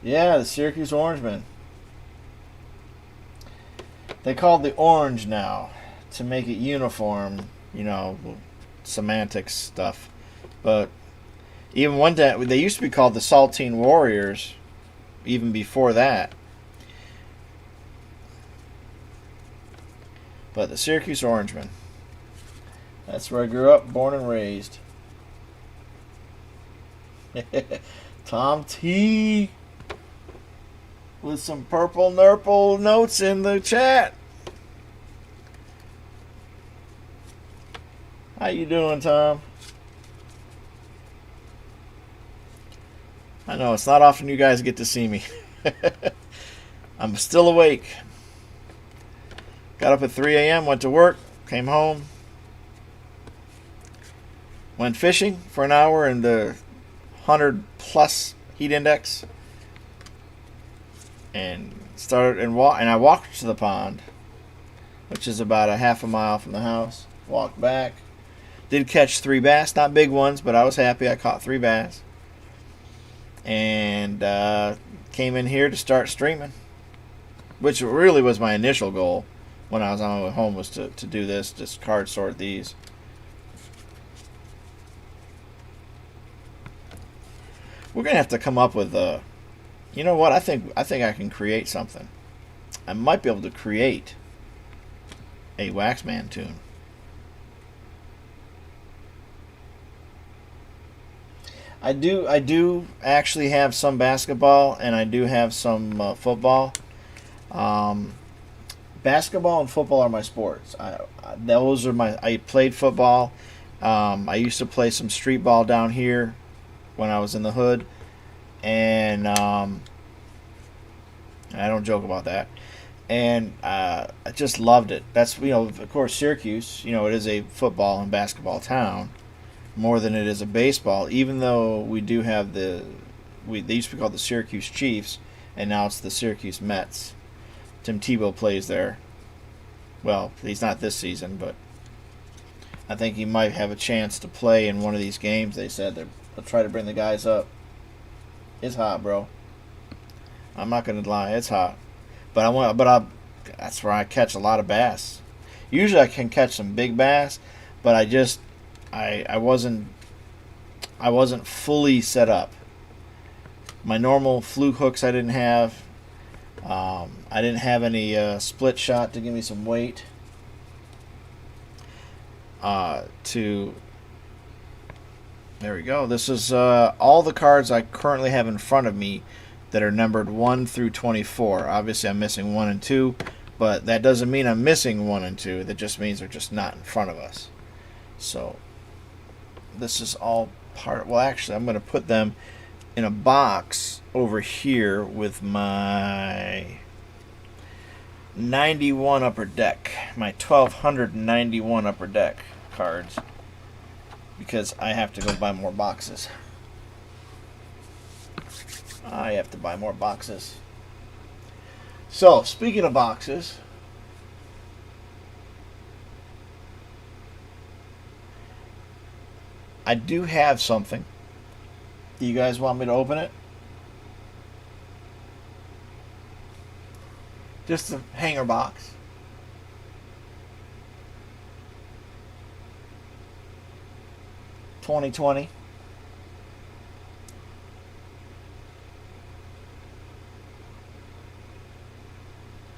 Yeah, the Syracuse Orangemen. They called the orange now to make it uniform, semantics stuff. But even one day, they used to be called the Saltine Warriors, even before that. But the Syracuse Orangemen. That's where I grew up, born and raised. Tom T. with some purple nurple notes in the chat. How you doing, Tom? I know it's not often you guys get to see me. I'm still awake. Got up at 3 a.m., went to work, came home, went fishing for an hour in the 100+ heat index, and I walked to the pond, which is about a half a mile from the house. Walked back. Did catch 3 bass, not big ones, but I was happy I caught 3 bass. And came in here to start streaming, which really was my initial goal when I was on my way home, was to do this, just card sort these. We're gonna have to come up with you know what? I think I can create something. I might be able to create a WAXMAN tune. I do actually have some basketball, and I do have some football. Basketball and football are my sports. I played football. I used to play some street ball down here when I was in the hood, and I don't joke about that. And I just loved it. That's, of course, Syracuse. It is a football and basketball town more than it is a baseball. Even though we do have they used to be called the Syracuse Chiefs, and now it's the Syracuse Mets. Tim Tebow plays there. Well, he's not this season, but I think he might have a chance to play in one of these games. They said they'll try to bring the guys up. It's hot, bro. I'm not gonna lie, it's hot. But that's where I catch a lot of bass. Usually I can catch some big bass, but I wasn't fully set up. My normal fluke hooks I didn't have. I didn't have any split shot to give me some weight. There we go. This is all the cards I currently have in front of me that are numbered 1 through 24. Obviously, I'm missing 1 and 2, but that doesn't mean I'm missing 1 and 2. That just means they're just not in front of us. So this is all part. Well, actually, I'm going to put them in a box over here with my 91 Upper Deck, my 1291 Upper Deck cards, because I have to go buy more boxes. I have to buy more boxes. So, speaking of boxes, I do have something. Do you guys want me to open it? Just a hanger box. $2020.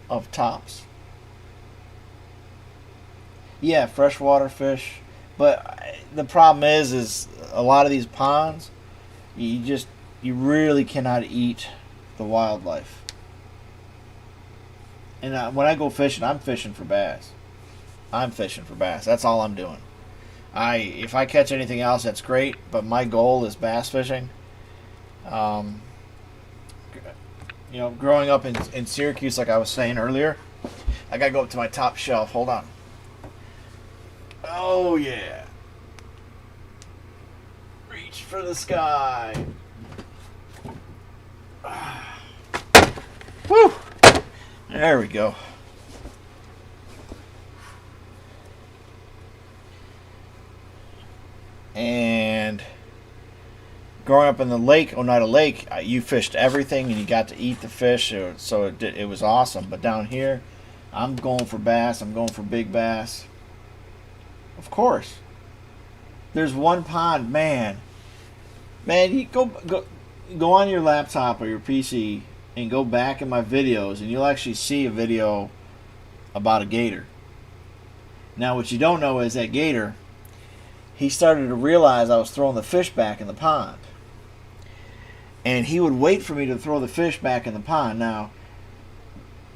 of TOPPS. Yeah, freshwater fish, but the problem is a lot of these ponds, you really cannot eat the wildlife. And when I go fishing, I'm fishing for bass. I'm fishing for bass. That's all I'm doing. If I catch anything else, that's great. But my goal is bass fishing. Um, growing up in Syracuse, like I was saying earlier, I gotta go up to my top shelf. Hold on. Oh yeah. Reach for the sky. Woo! There we go. And growing up in the lake, Oneida Lake, you fished everything and you got to eat the fish, so it was awesome. But down here, I'm going for bass. I'm going for big bass. Of course. There's one pond, man. You go on your laptop or your PC and go back in my videos, and you'll actually see a video about a gator. Now, what you don't know is that gator, he started to realize I was throwing the fish back in the pond. And he would wait for me to throw the fish back in the pond. Now,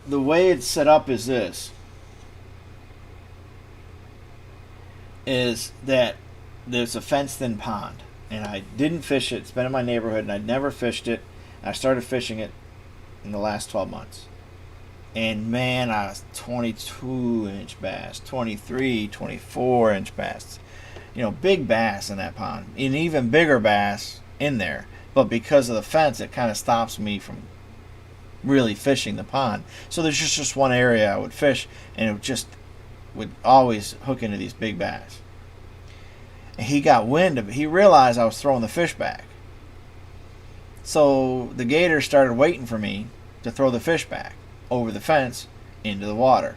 the way it's set up is this. Is that there's a fenced-in pond. And I didn't fish it. It's been in my neighborhood, and I'd never fished it. I started fishing it in the last 12 months. And man, I was 22-inch bass, 23, 24-inch bass. Big bass in that pond. An even bigger bass in there. But because of the fence, it kind of stops me from really fishing the pond. So there's just one area I would fish, and it would always hook into these big bass. And he got wind of it. He realized I was throwing the fish back. So the gator started waiting for me to throw the fish back over the fence into the water.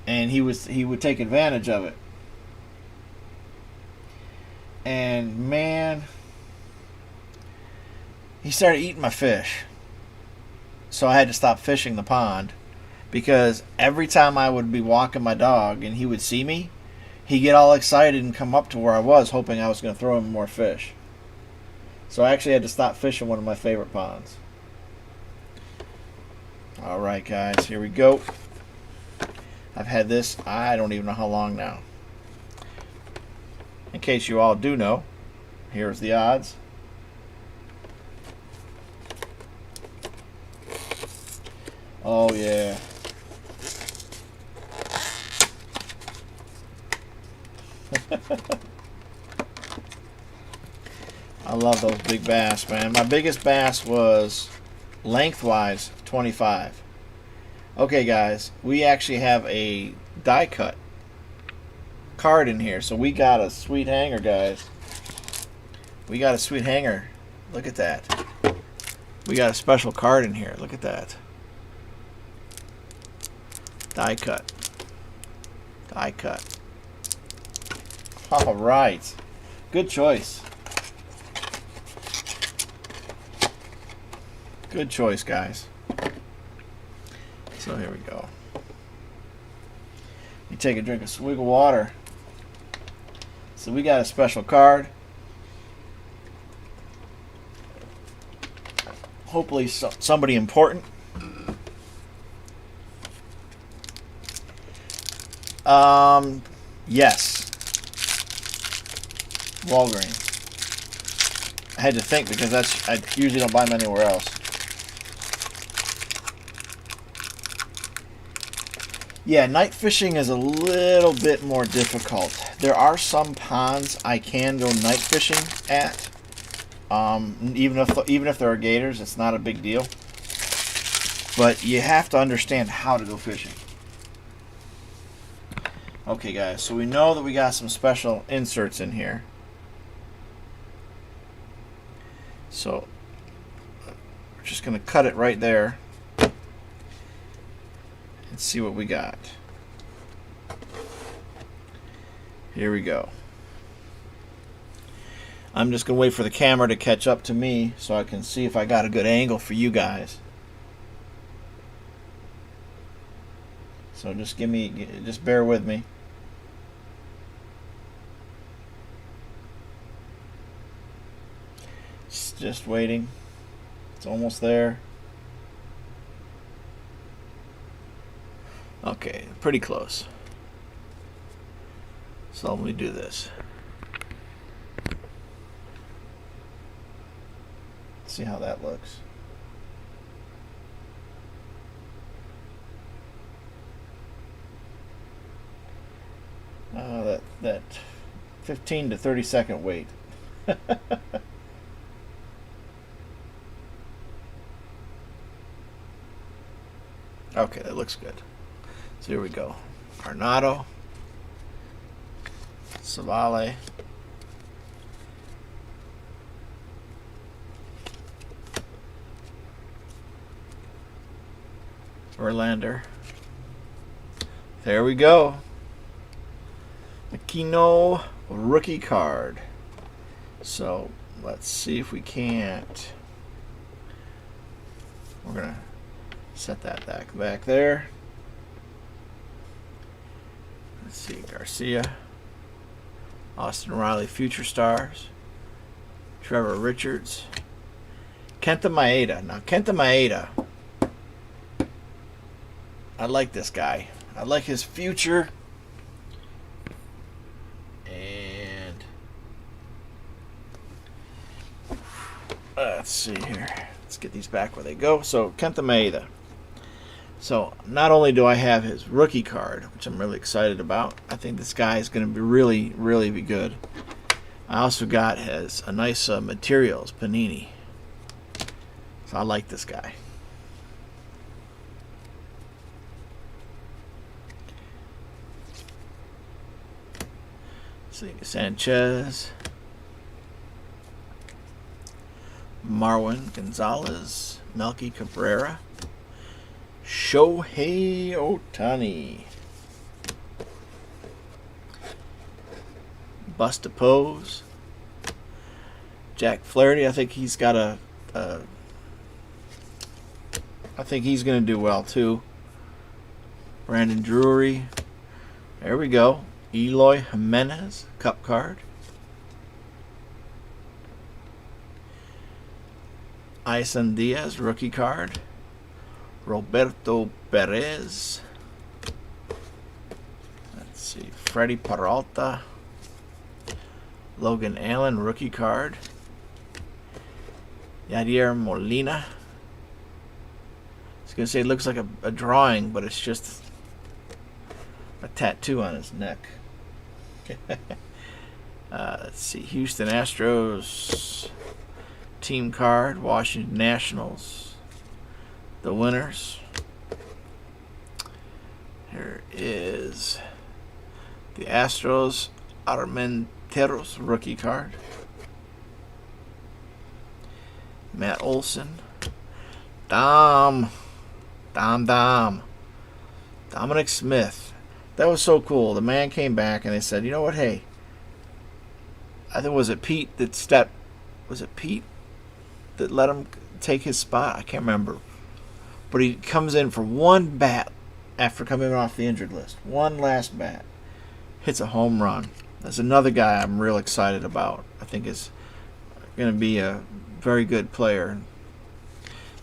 And he would take advantage of it. And man, he started eating my fish. So I had to stop fishing the pond, because every time I would be walking my dog and he would see me, he'd get all excited and come up to where I was, hoping I was going to throw him more fish. So I actually had to stop fishing one of my favorite ponds. Alright guys, here we go. I've had this, I don't even know how long now. In case you all do know, here's the odds. Oh yeah. I love those big bass, man. My biggest bass was lengthwise 25. Okay guys, we actually have a die cut card in here, so we got a sweet hanger, guys. We got a sweet hanger. Look at that. We got a special card in here. Look at that. Die cut. Die cut. All right. Good choice. Good choice, guys. So here we go. You take a drink of swig of water. So we got a special card. Hopefully somebody important. Yes. Walgreens. I had to think, because I usually don't buy them anywhere else. Yeah, night fishing is a little bit more difficult. There are some ponds I can go night fishing at. Even if there are gators, it's not a big deal. But you have to understand how to go fishing. Okay guys, so we know that we got some special inserts in here. So we're just going to cut it right there and see what we got. Here we go. I'm just going to wait for the camera to catch up to me so I can see if I got a good angle for you guys. So just bear with me. Just waiting. It's almost there. Okay, pretty close. So let me do this. See how that looks. That 15 to 30 second wait. Okay, that looks good. So here we go. Arnado, Savale, Verlander. There we go. Aquino rookie card. So let's see if we can't. We're gonna set that back there. Let's see, Garcia, Austin Riley, Future Stars, Trevor Richards, Kenta Maeda. Now Kenta Maeda, I like this guy. I like his future. And let's see here. Let's get these back where they go. So Kenta Maeda. So not only do I have his rookie card, which I'm really excited about, I think this guy is going to be really be good. I also got his a nice materials Panini. So I like this guy. Let's see, Sanchez, Marwin Gonzalez, Melky Cabrera, Shohei Ohtani, Busta Pose, Jack Flaherty. I think he's got I think he's going to do well too. Brandon Drury. There we go. Eloy Jimenez, Cup card. Isan Diaz, rookie card. Roberto Perez. Let's see. Freddie Peralta. Logan Allen, rookie card. Yadier Molina. I was going to say it looks like a drawing, but it's just a tattoo on his neck. Let's see. Houston Astros team card. Washington Nationals. The winners. Here is the Astros Armenteros rookie card. Matt Olson. Dominic Smith. That was so cool. The man came back and they said, you know what, hey, I think was it Pete that let him take his spot? I can't remember. But he comes in for one bat after coming off the injured list. One last bat. Hits a home run. There's another guy I'm real excited about. I think is going to be a very good player.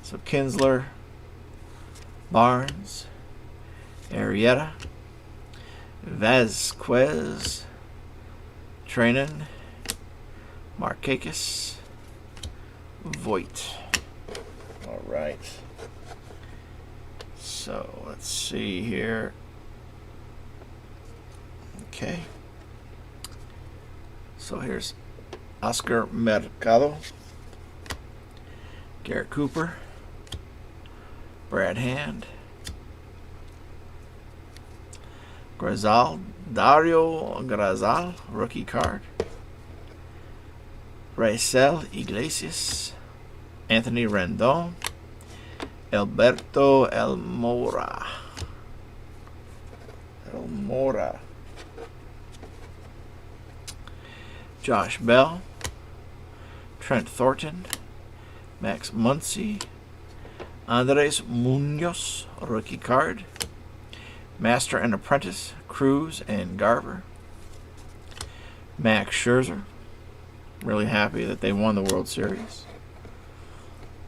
So Kinsler, Barnes, Arrieta, Vasquez, Treinen, Markakis, Voit. All right. So let's see here. Okay. So here's Oscar Mercado, Garrett Cooper, Brad Hand, Dario Grazal, rookie card, Raisel Iglesias, Anthony Rendon, Alberto Elmora. Josh Bell, Trent Thornton, Max Muncy, Andres Munoz, rookie card, Master and Apprentice, Cruz and Garver. Max Scherzer. Really happy that they won the World Series.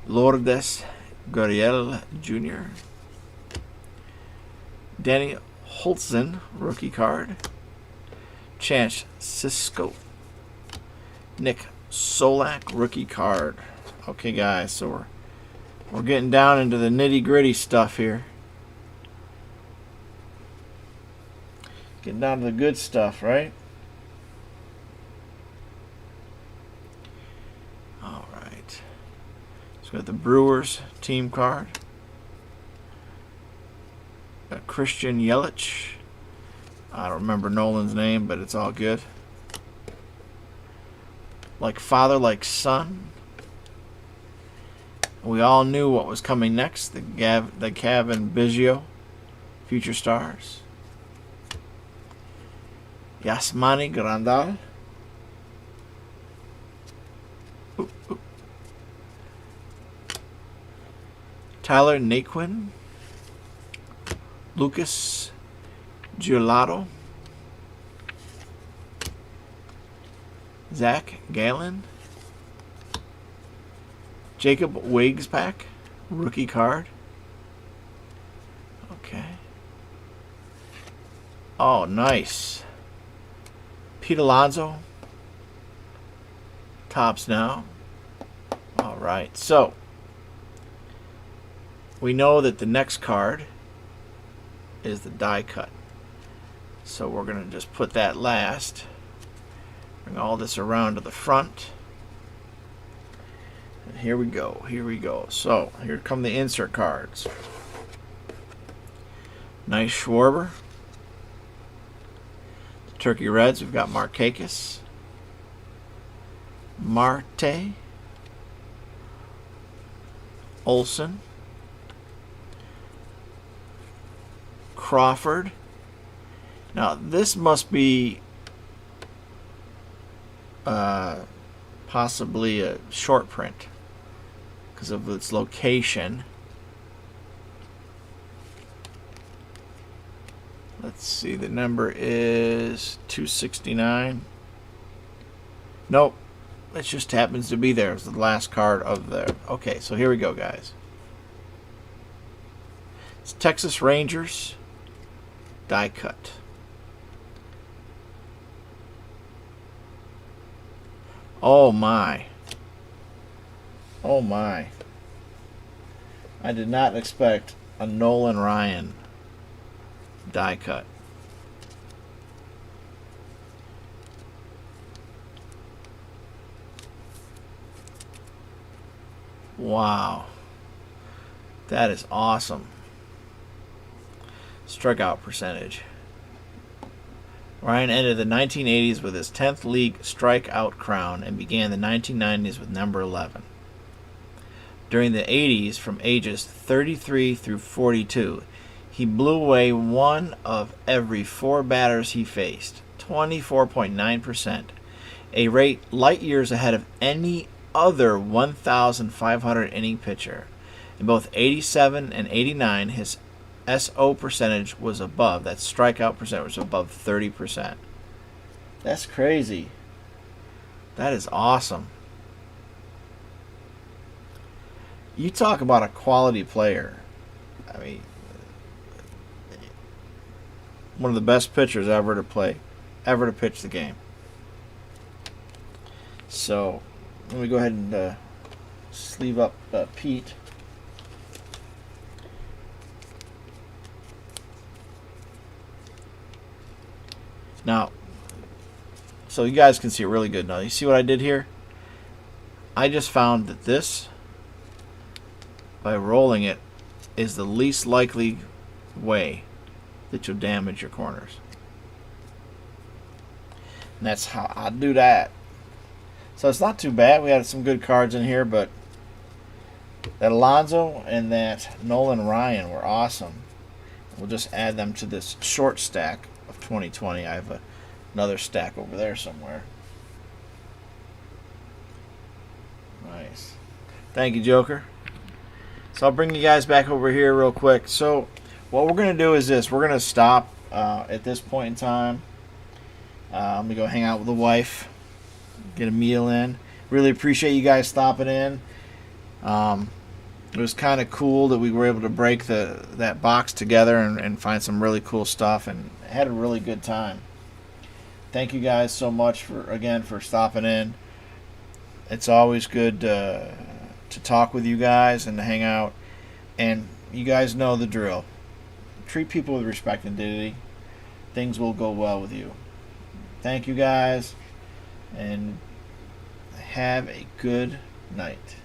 Lourdes Gurriel Jr. Danny Holtzen, rookie card. Chance Sisco. Nick Solak, rookie card. Okay, guys, so we're getting down into the nitty-gritty stuff here. Getting down to the good stuff, right? All right. So we got the Brewers team card. Got Christian Yelich. I don't remember Nolan's name, but it's all good. Like father, like son. We all knew what was coming next. The Cavan Biggio, Future Stars. Yasmani Grandal. Tyler Naquin. Lucas Giolito. Zach Gallen. Jacob Wagsback, rookie card. Okay. Oh, nice. Pete Alonso. Topps now. All right. So, we know that the next card is the die cut. So we're going to just put that last. Bring all this around to the front. And here we go. Here we go. So, here come the insert cards. Nice Schwarber. The Turkey Reds, we've got Markakis. Marte. Olson. Crawford. Now, this must be possibly a short print because of its location. Let's see, the number is 269. Nope, it just happens to be there. It's the last card of there. Okay, so here we go, guys. It's Texas Rangers die cut. Oh my. Oh my. I did not expect a Nolan Ryan die cut. Wow. That is awesome. Strikeout percentage. Ryan ended the 1980s with his 10th league strikeout crown and began the 1990s with number 11. During the 80s, from ages 33 through 42, he blew away one of every 4 batters he faced, 24.9%, a rate light years ahead of any other 1,500 inning pitcher. In both 87 and 89, his SO percentage was above, that strikeout percentage was above 30%. That's crazy. That is awesome. You talk about a quality player. I mean, one of the best pitchers ever to pitch the game. So, let me go ahead and sleeve up Pete. Now, so you guys can see it really good now. You see what I did here? I just found that this, by rolling it, is the least likely way that you'll damage your corners. And that's how I do that. So it's not too bad. We had some good cards in here, but that Alonso and that Nolan Ryan were awesome. We'll just add them to this short stack of 2020. I have another stack over there somewhere. Nice. Thank you, Joker. So I'll bring you guys back over here real quick. So what we're gonna do is this: we're gonna stop at this point in time. I'm gonna go hang out with the wife, get a meal in. Really appreciate you guys stopping in. It was kind of cool that we were able to break that box together and find some really cool stuff, and had a really good time. Thank you guys so much for stopping in. It's always good to talk with you guys and to hang out. And you guys know the drill. Treat people with respect and dignity. Things will go well with you. Thank you guys, and have a good night.